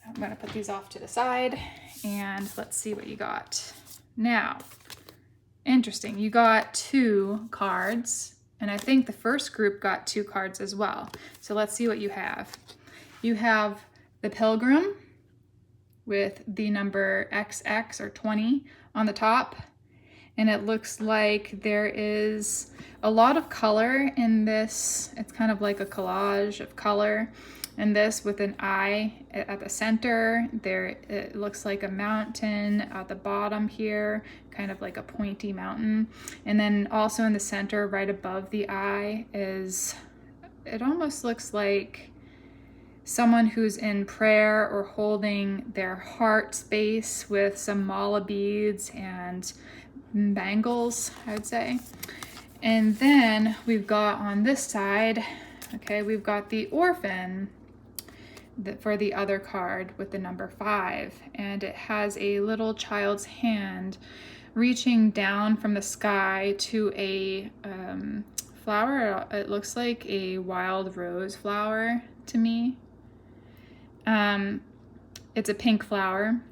I'm going to put these off to the side, and let's see what you got. Now, interesting, you got 2 cards, and I think the first group got 2 cards as well. So let's see what you have. You have the Pilgrim with the number XX or 20 on the top, and it looks like there is a lot of color in this. It's kind of like a collage of color. And this with an eye at the center. There, it looks like a mountain at the bottom here, kind of like a pointy mountain. And then also in the center, right above the eye, is, it almost looks like someone who's in prayer or holding their heart space with some mala beads and bangles, I would say. And then we've got on this side, okay, we've got the orphan for the other card with the number 5, and it has a little child's hand reaching down from the sky to a flower. It looks like a wild rose flower to me. It's a pink flower,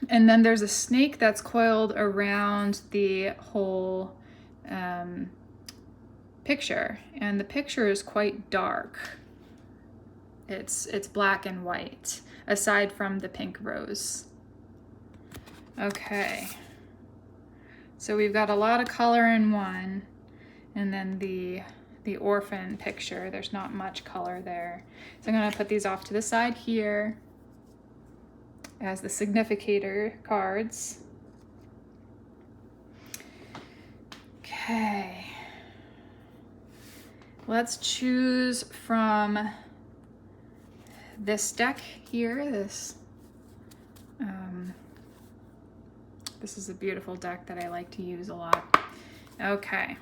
and then there's a snake that's coiled around the whole picture, and the picture is quite dark. It's black and white, aside from the pink rose. Okay, so we've got a lot of color in one, and then the orphan picture, there's not much color there. So I'm going to put these off to the side here as the significator cards. Okay, let's choose from this deck here. This is a beautiful deck that I like to use a lot. Okay,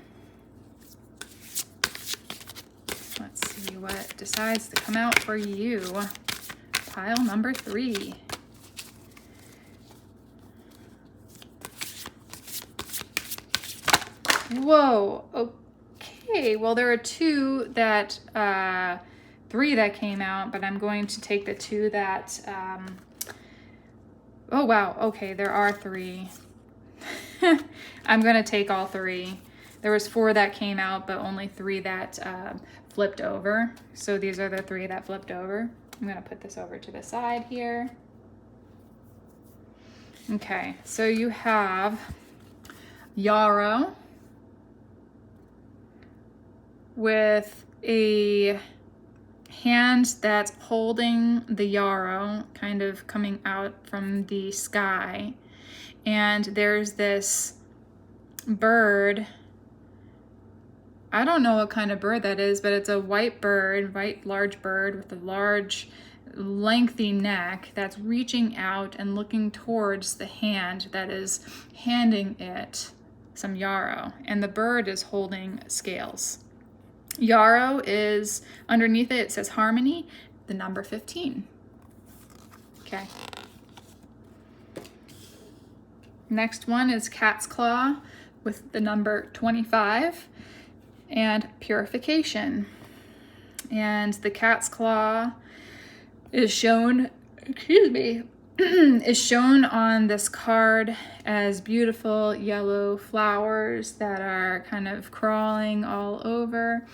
let's see what decides to come out for you. Pile number 3. Whoa, okay, well there are 2 that 3 that came out, but I'm going to take the 2 that oh wow, okay, there are 3. I'm gonna take all 3. There was 4 that came out, but only 3 that flipped over. So these are the 3 that flipped over. I'm gonna put this over to the side here. Okay, so you have Yarrow with a hand that's holding the yarrow, kind of coming out from the sky, and there's this bird. I don't know what kind of bird that is, but it's a white bird, white large bird with a large lengthy neck that's reaching out and looking towards the hand that is handing it some yarrow, and the bird is holding scales. Yarrow is, underneath it says harmony, the number 15. Okay. Next one is cat's claw with the number 25 and purification. And the cat's claw is shown, is shown on this card as beautiful yellow flowers that are kind of crawling all over,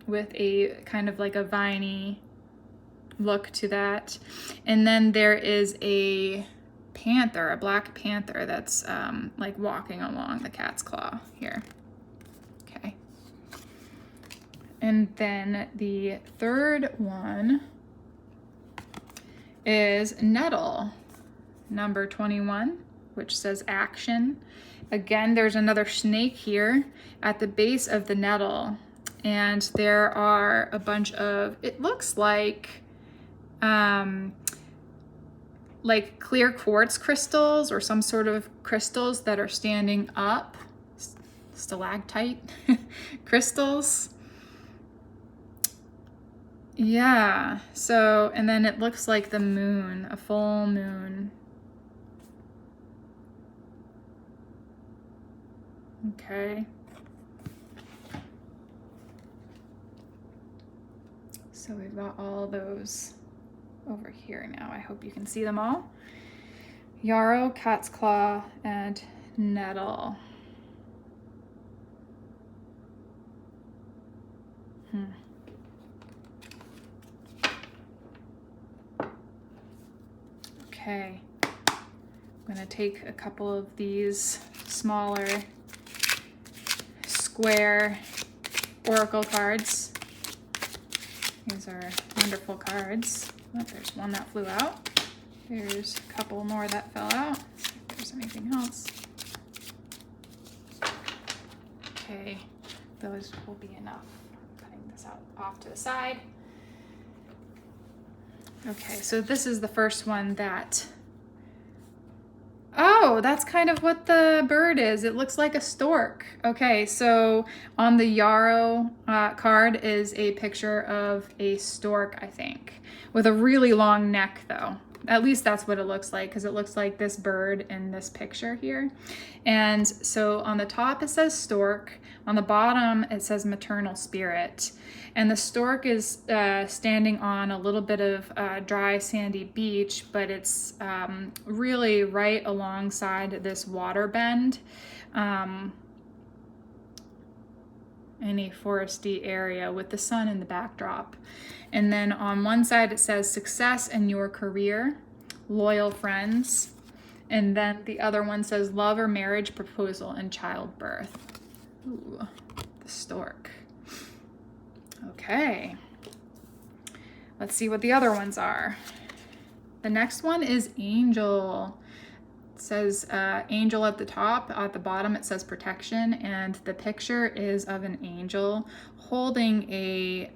with a kind of like a viney look to that. And then there is a panther, a black panther that's like walking along the cat's claw here. Okay. And then the third one is nettle, number 21, which says action. Again, there's another snake here at the base of the nettle, and there are a bunch of, it looks like clear quartz crystals or some sort of crystals that are standing up, stalactite crystals. Yeah, so, and then it looks like the moon, a full moon. Okay. So we've got all those over here now. I hope you can see them all. Yarrow, cat's claw, and nettle. Okay, I'm gonna take a couple of these smaller square oracle cards. These are wonderful cards. Oh, there's one that flew out. There's a couple more that fell out. Let's see if there's anything else. Okay, those will be enough. I'm putting this out off to the side. Okay, so this is the first one that, oh, that's kind of what the bird is. It looks like a stork. Okay, so on the yarrow card is a picture of a stork, I think, with a really long neck though. At least that's what it looks like, because it looks like this bird in this picture here. And so on the top it says stork, on the bottom it says maternal spirit. And the stork is standing on a little bit of dry sandy beach, but it's really right alongside this water bend in a foresty area with the sun in the backdrop. And then on one side it says success in your career, loyal friends. And then the other one says love or marriage proposal and childbirth. Ooh, the stork. Okay, let's see what the other ones are. The next one is angel. It says angel at the top. At the bottom it says protection, and the picture is of an angel holding a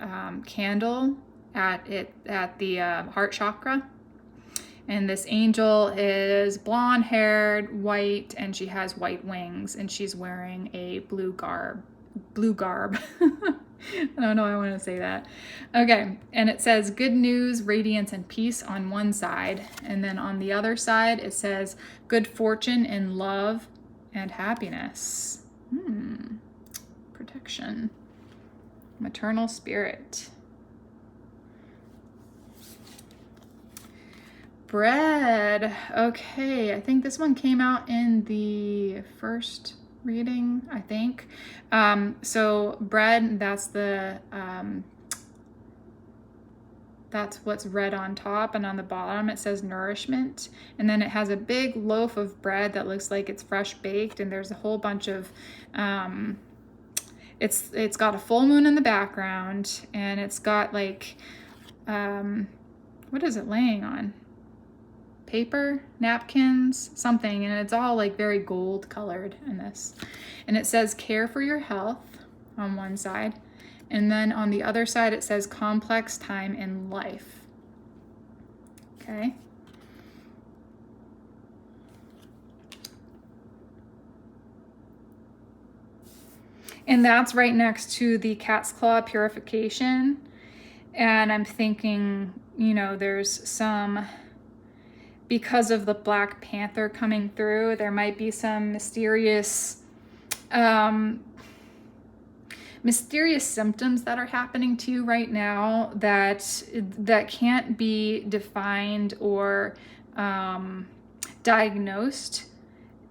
candle at the heart chakra. And this angel is blonde haired, white, and she has white wings, and she's wearing a blue garb. I don't know why I want to say that. Okay, and it says good news, radiance, and peace on one side. And then on the other side, it says good fortune and love and happiness. Protection. Maternal spirit. Bread. Okay, I think this one came out in the first reading, I think. So bread, that's the that's what's red on top, and on the bottom it says nourishment. And then it has a big loaf of bread that looks like it's fresh baked, and there's a whole bunch of it's got a full moon in the background, and it's got like what is it laying on? Paper, napkins, something, and it's all like very gold colored in this. And it says care for your health on one side, and then on the other side it says complex time in life. Okay. And that's right next to the cat's claw purification. And I'm thinking, you know, there's some, because of the Black Panther coming through, there might be some mysterious mysterious symptoms that are happening to you right now that can't be defined or diagnosed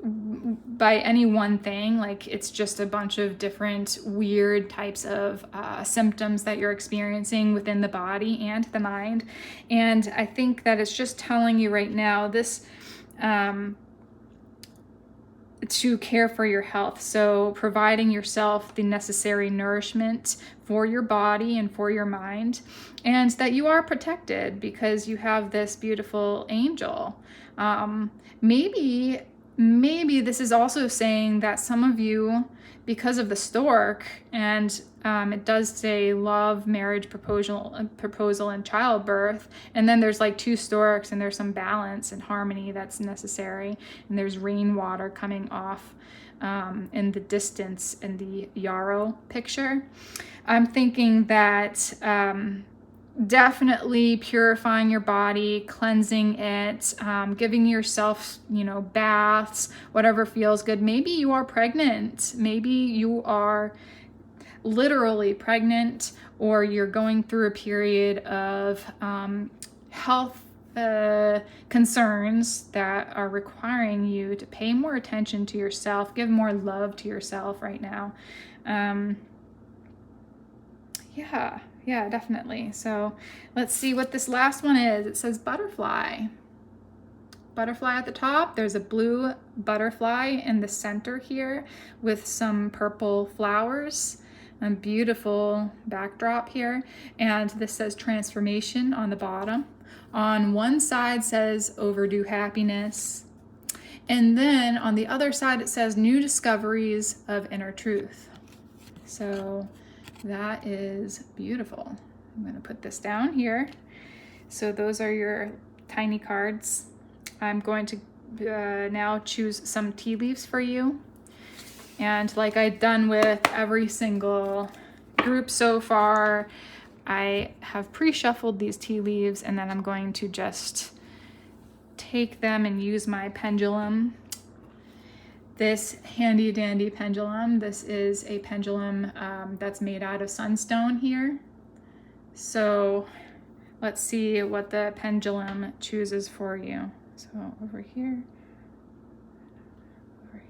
by any one thing. Like, it's just a bunch of different weird types of symptoms that you're experiencing within the body and the mind. And I think that it's just telling you right now this to care for your health. So providing yourself the necessary nourishment for your body and for your mind, and that you are protected because you have this beautiful angel. Maybe this is also saying that some of you, because of the stork, and it does say love, marriage, proposal, and childbirth, and then there's like 2 storks, and there's some balance and harmony that's necessary, and there's rainwater coming off in the distance in the yarrow picture. I'm thinking that definitely purifying your body, cleansing it, giving yourself, baths, whatever feels good. Maybe you are pregnant. Maybe you are literally pregnant, or you're going through a period of health concerns that are requiring you to pay more attention to yourself, give more love to yourself right now. Yeah, definitely. So let's see what this last one is. It says butterfly. Butterfly at the top. There's a blue butterfly in the center here with some purple flowers. A beautiful backdrop here. And this says transformation on the bottom. On one side says overdue happiness. And then on the other side it says new discoveries of inner truth. So that is beautiful. I'm going to put this down here. So those are your tiny cards. I'm going to now choose some tea leaves for you. And like I've done with every single group so far, I have pre-shuffled these tea leaves, and then I'm going to just take them and use my pendulum. This handy dandy pendulum. This is a pendulum that's made out of sunstone here. So let's see what the pendulum chooses for you. So over here, over here.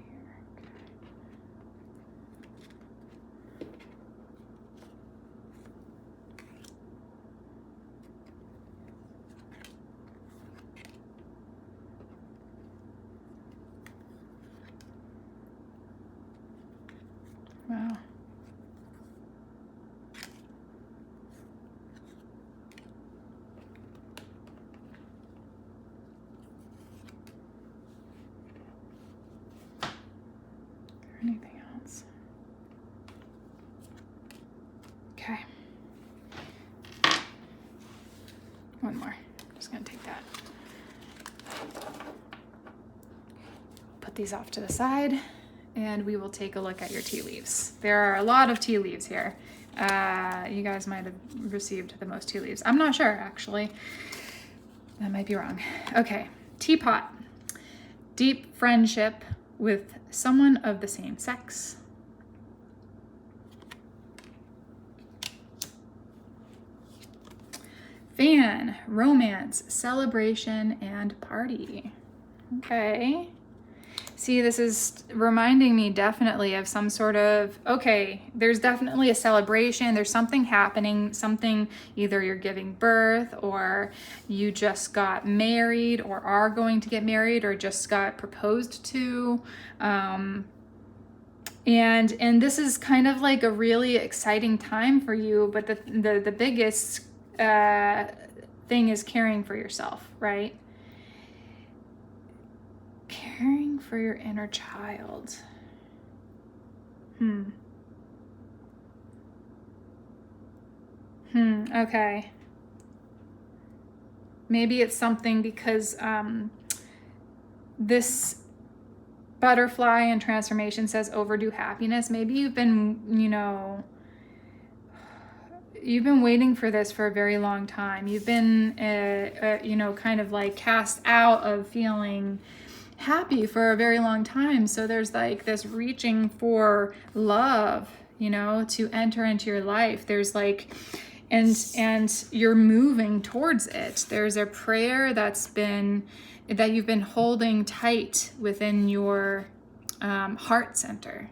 Wow. Anything else? Okay. One more. I'm just gonna take that. Put these off to the side, and we will take a look at your tea leaves. There are a lot of tea leaves here. You guys might have received the most tea leaves. I'm not sure, actually. That might be wrong. Okay, teapot. Deep friendship with someone of the same sex. Fan, romance, celebration, and party. Okay. See, this is reminding me definitely of some sort of, okay, there's definitely a celebration. There's something happening, something, either you're giving birth, or you just got married, or are going to get married, or just got proposed to. And this is kind of like a really exciting time for you, but the biggest thing is caring for yourself, right? Caring for your inner child. Okay. Maybe it's something because this butterfly and transformation says overdue happiness. Maybe you've been, you've been waiting for this for a very long time. You've been, kind of like cast out of feeling happy for a very long time. So there's like this reaching for love, you know, to enter into your life. There's like, and you're moving towards it. There's a prayer that you've been holding tight within your heart center.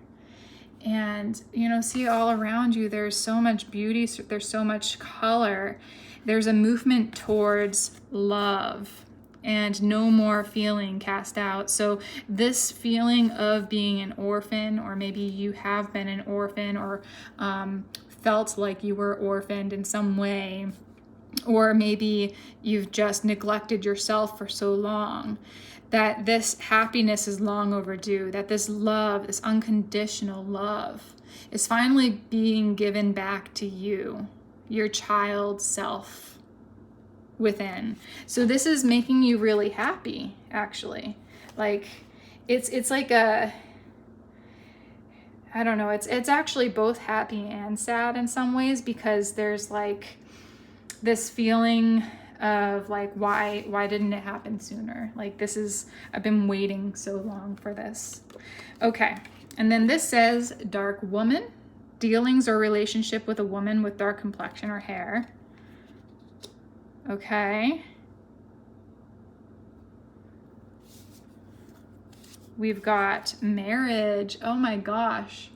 And, you know, see all around you, there's so much beauty, there's so much color. There's a movement towards love and no more feeling cast out. So this feeling of being an orphan, or maybe you have been an orphan, or felt like you were orphaned in some way, or maybe you've just neglected yourself for so long, that this happiness is long overdue, that this love, this unconditional love, is finally being given back to you, your child self within. So this is making you really happy, actually. Like, it's like a, I don't know, it's actually both happy and sad in some ways, because there's like this feeling of like, why didn't it happen sooner? Like, this is, I've been waiting so long for this. Okay, and then this says dark woman, dealings or relationship with a woman with dark complexion or hair. Okay. We've got marriage. Oh my gosh.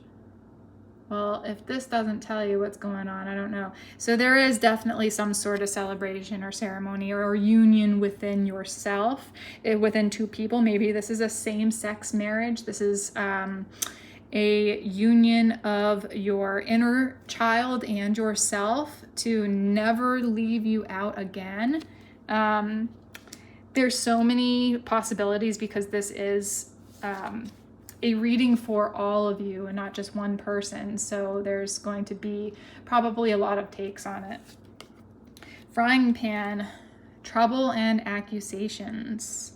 Well, if this doesn't tell you what's going on, I don't know. So there is definitely some sort of celebration or ceremony or union within yourself, within two people. Maybe this is a same-sex marriage. This is a union of your inner child and yourself to never leave you out again. There's so many possibilities, because this is a reading for all of you and not just one person. So there's going to be probably a lot of takes on it. Frying pan, trouble and accusations.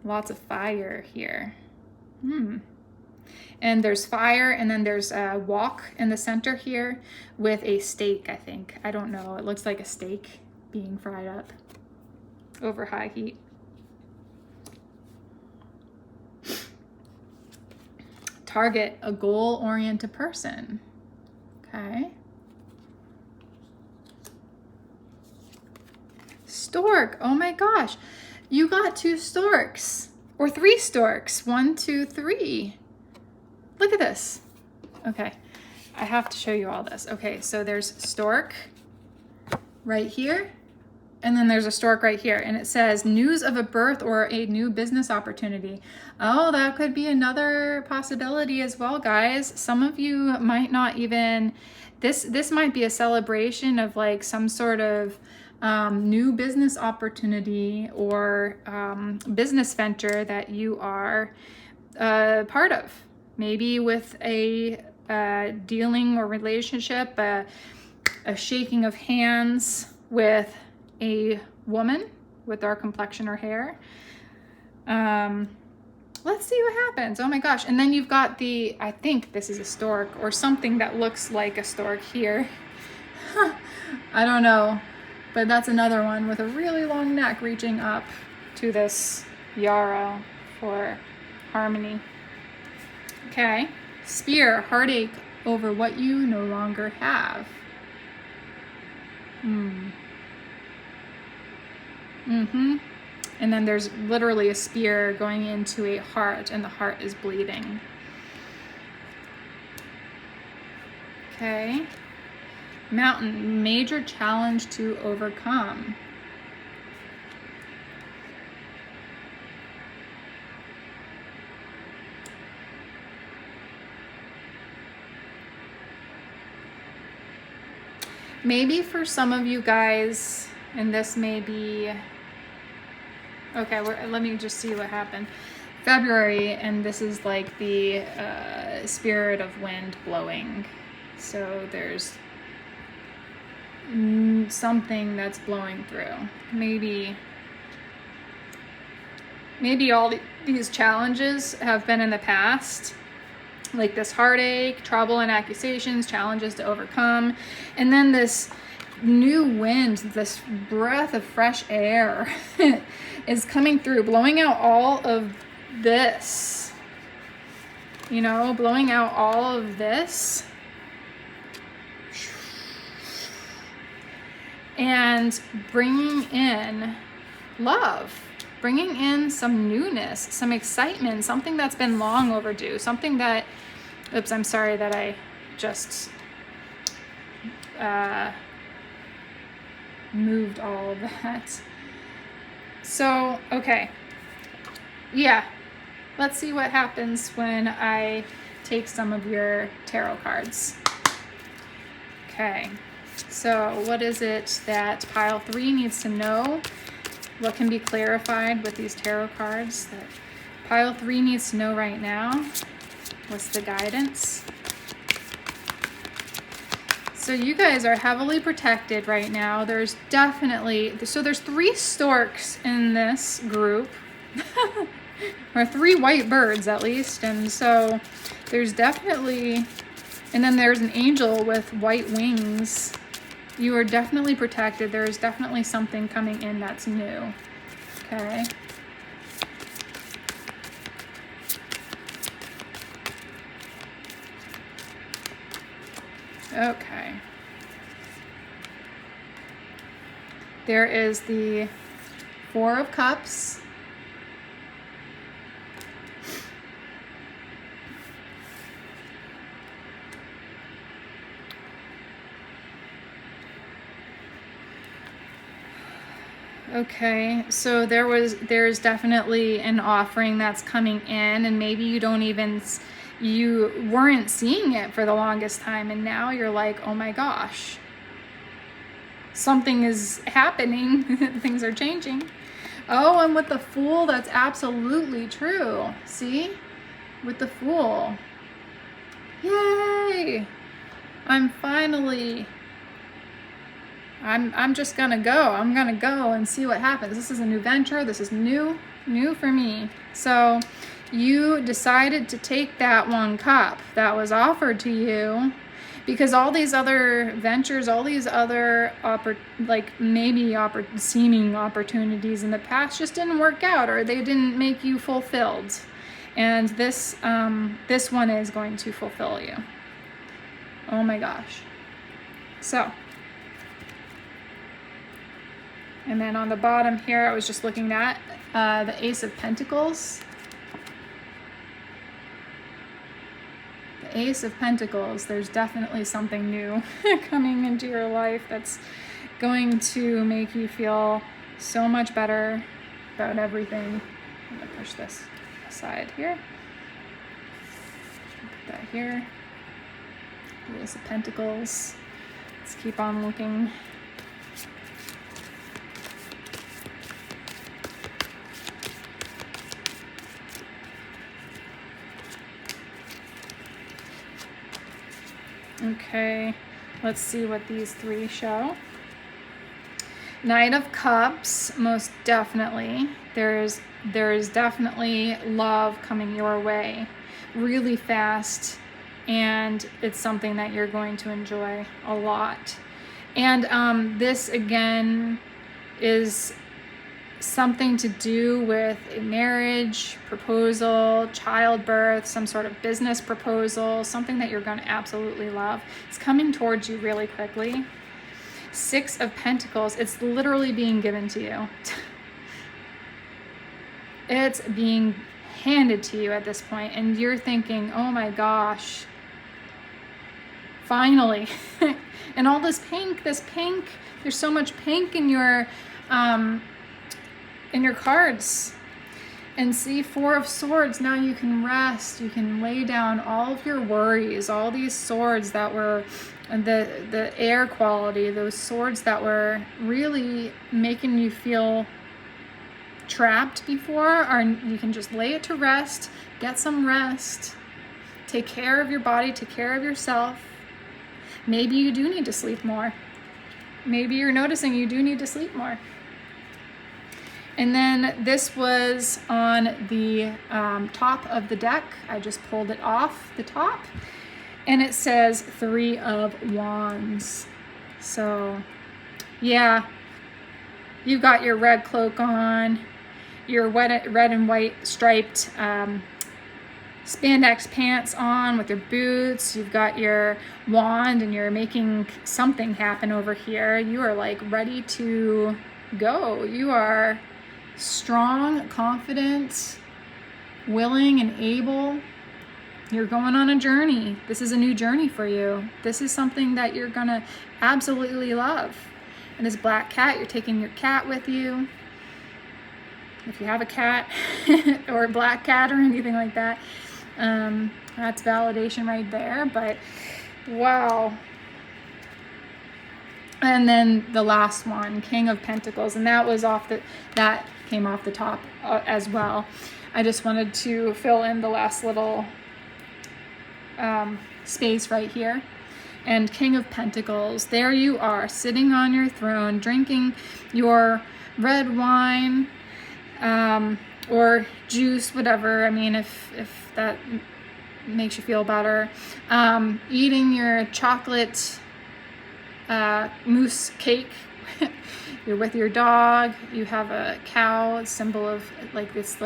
Lots of fire here. And there's fire, and then there's a wok in the center here with a steak, I think. I don't know. It looks like a steak being fried up over high heat. Target, a goal-oriented person. Okay. Stork. Oh my gosh. You got 2 storks. Or 3 storks. 1, 2, 3. Look at this. Okay. I have to show you all this. Okay, so there's stork right here. And then there's a stork right here, and it says news of a birth or a new business opportunity. Oh, that could be another possibility as well, guys. Some of you might not even, this might be a celebration of like some sort of new business opportunity or business venture that you are part of. Maybe with a dealing or relationship, a shaking of hands with a woman with dark complexion or hair. Let's see what happens. Oh my gosh. And then you've got the, I think this is a stork or something that looks like a stork here. I don't know, but that's another one with a really long neck reaching up to this yarrow for harmony. Okay. Spear, heartache over what you no longer have. And then there's literally a spear going into a heart, and the heart is bleeding. Okay. Mountain, major challenge to overcome. Maybe for some of you guys, and this may be, okay, let me just see what happened. February, and this is like the spirit of wind blowing. So there's something that's blowing through. Maybe all these challenges have been in the past, like this heartache, trouble and accusations, challenges to overcome. And then this new wind, this breath of fresh air is coming through, blowing out all of this, you know, blowing out all of this. And bringing in love, bringing in some newness, some excitement, something that's been long overdue, something that, oops, I'm sorry that I just moved all of that. So, okay. Yeah. Let's see what happens when I take some of your tarot cards. Okay. So what is it that pile 3 needs to know? What can be clarified with these tarot cards that pile 3 needs to know right now? What's the guidance? So you guys are heavily protected right now. There's definitely, so there's 3 storks in this group, or 3 white birds at least. And so there's definitely, and then there's an angel with white wings. You are definitely protected. There is definitely something coming in that's new. Okay. Okay. There is the 4 of Cups. Okay, so there's definitely an offering that's coming in, and maybe you weren't seeing it for the longest time, and now you're like, oh my gosh, something is happening. Things are changing. Oh, and with the Fool, that's absolutely true. See? With the Fool. Yay! I'm just gonna go. I'm gonna go and see what happens. This is a new venture. This is new for me. So you decided to take that 1 cup that was offered to you because all these other ventures, all these other seeming opportunities in the past just didn't work out, or they didn't make you fulfilled. And this one is going to fulfill you. Oh my gosh. So, and then on the bottom here, I was just looking at the Ace of Pentacles. The Ace of Pentacles, there's definitely something new coming into your life that's going to make you feel so much better about everything. I'm gonna push this aside here. Put that here. The Ace of Pentacles. Let's keep on looking. Okay, let's see what these 3 show. Knight of Cups, most definitely. There is definitely love coming your way really fast, and it's something that you're going to enjoy a lot. And this again is something to do with a marriage proposal, childbirth, some sort of business proposal, something that you're going to absolutely love. It's coming towards you really quickly. 6 of Pentacles, it's literally being given to you. It's being handed to you at this point, and you're thinking, oh my gosh, finally. And all this pink, there's so much pink in your cards. And see, 4 of Swords, now you can rest, you can lay down all of your worries, all these swords that were the air quality, those swords that were really making you feel trapped before, or you can just lay it to rest, get some rest, take care of your body, take care of yourself. Maybe you do need to sleep more. Maybe you're noticing you do need to sleep more. And then this was on the top of the deck. I just pulled it off the top, and it says 3 of Wands. So yeah, you've got your red cloak on. your red and white striped spandex pants on with your boots. You've got your wand and you're making something happen over here. You are like ready to go. You are strong, confident, willing, and able. You're going on a journey. This is a new journey for you. This is something that you're gonna absolutely love. And this black cat, you're taking your cat with you. If you have a cat or a black cat or anything like that, that's validation right there. But wow. And then the last one, King of Pentacles, and that came off the top as well. I just wanted to fill in the last little space right here. And King of Pentacles, there you are, sitting on your throne, drinking your red wine, or juice, whatever. I mean, if that makes you feel better. Eating your chocolate mousse cake. You're with your dog. You have a cow, a symbol of like this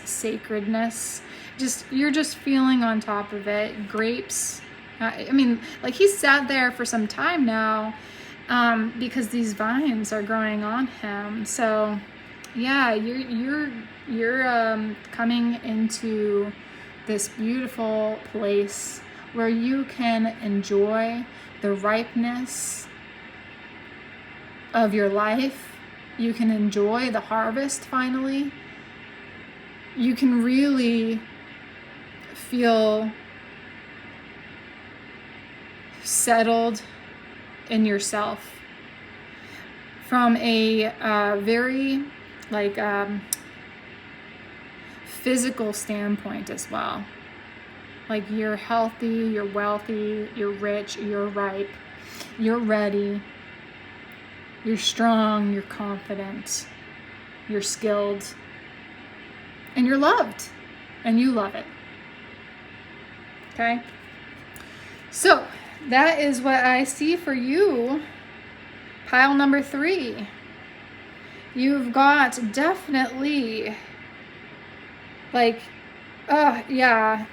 sacredness. You're just feeling on top of it. Grapes. I mean, like he's sat there for some time now, because these vines are growing on him. So yeah, you're coming into this beautiful place where you can enjoy the ripeness of your life. You can enjoy the harvest finally. You can really feel settled in yourself from a very physical standpoint as well. Like you're healthy, you're wealthy, you're rich, you're ripe, you're ready, you're strong, you're confident, you're skilled, and you're loved, and you love it. Okay? So that is what I see for you. Pile number 3. You've got definitely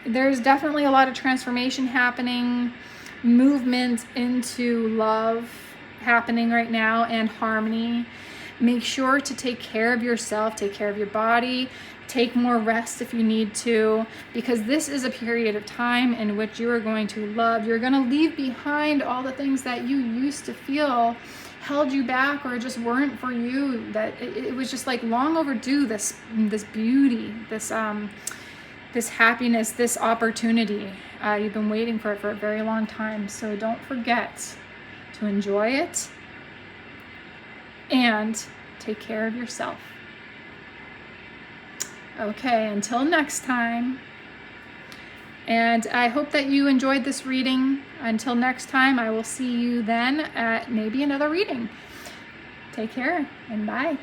there's definitely a lot of transformation happening, movement into love happening right now, and harmony. Make sure to take care of yourself, take care of your body, take more rest if you need to, because this is a period of time in which you are going to love. You're going to leave behind all the things that you used to feel held you back or just weren't for you, that it was just like long overdue, this beauty, this happiness, this opportunity. You've been waiting for it for a very long time. So don't forget to enjoy it and take care of yourself. Okay, until next time. And I hope that you enjoyed this reading. Until next time, I will see you then at maybe another reading. Take care and bye.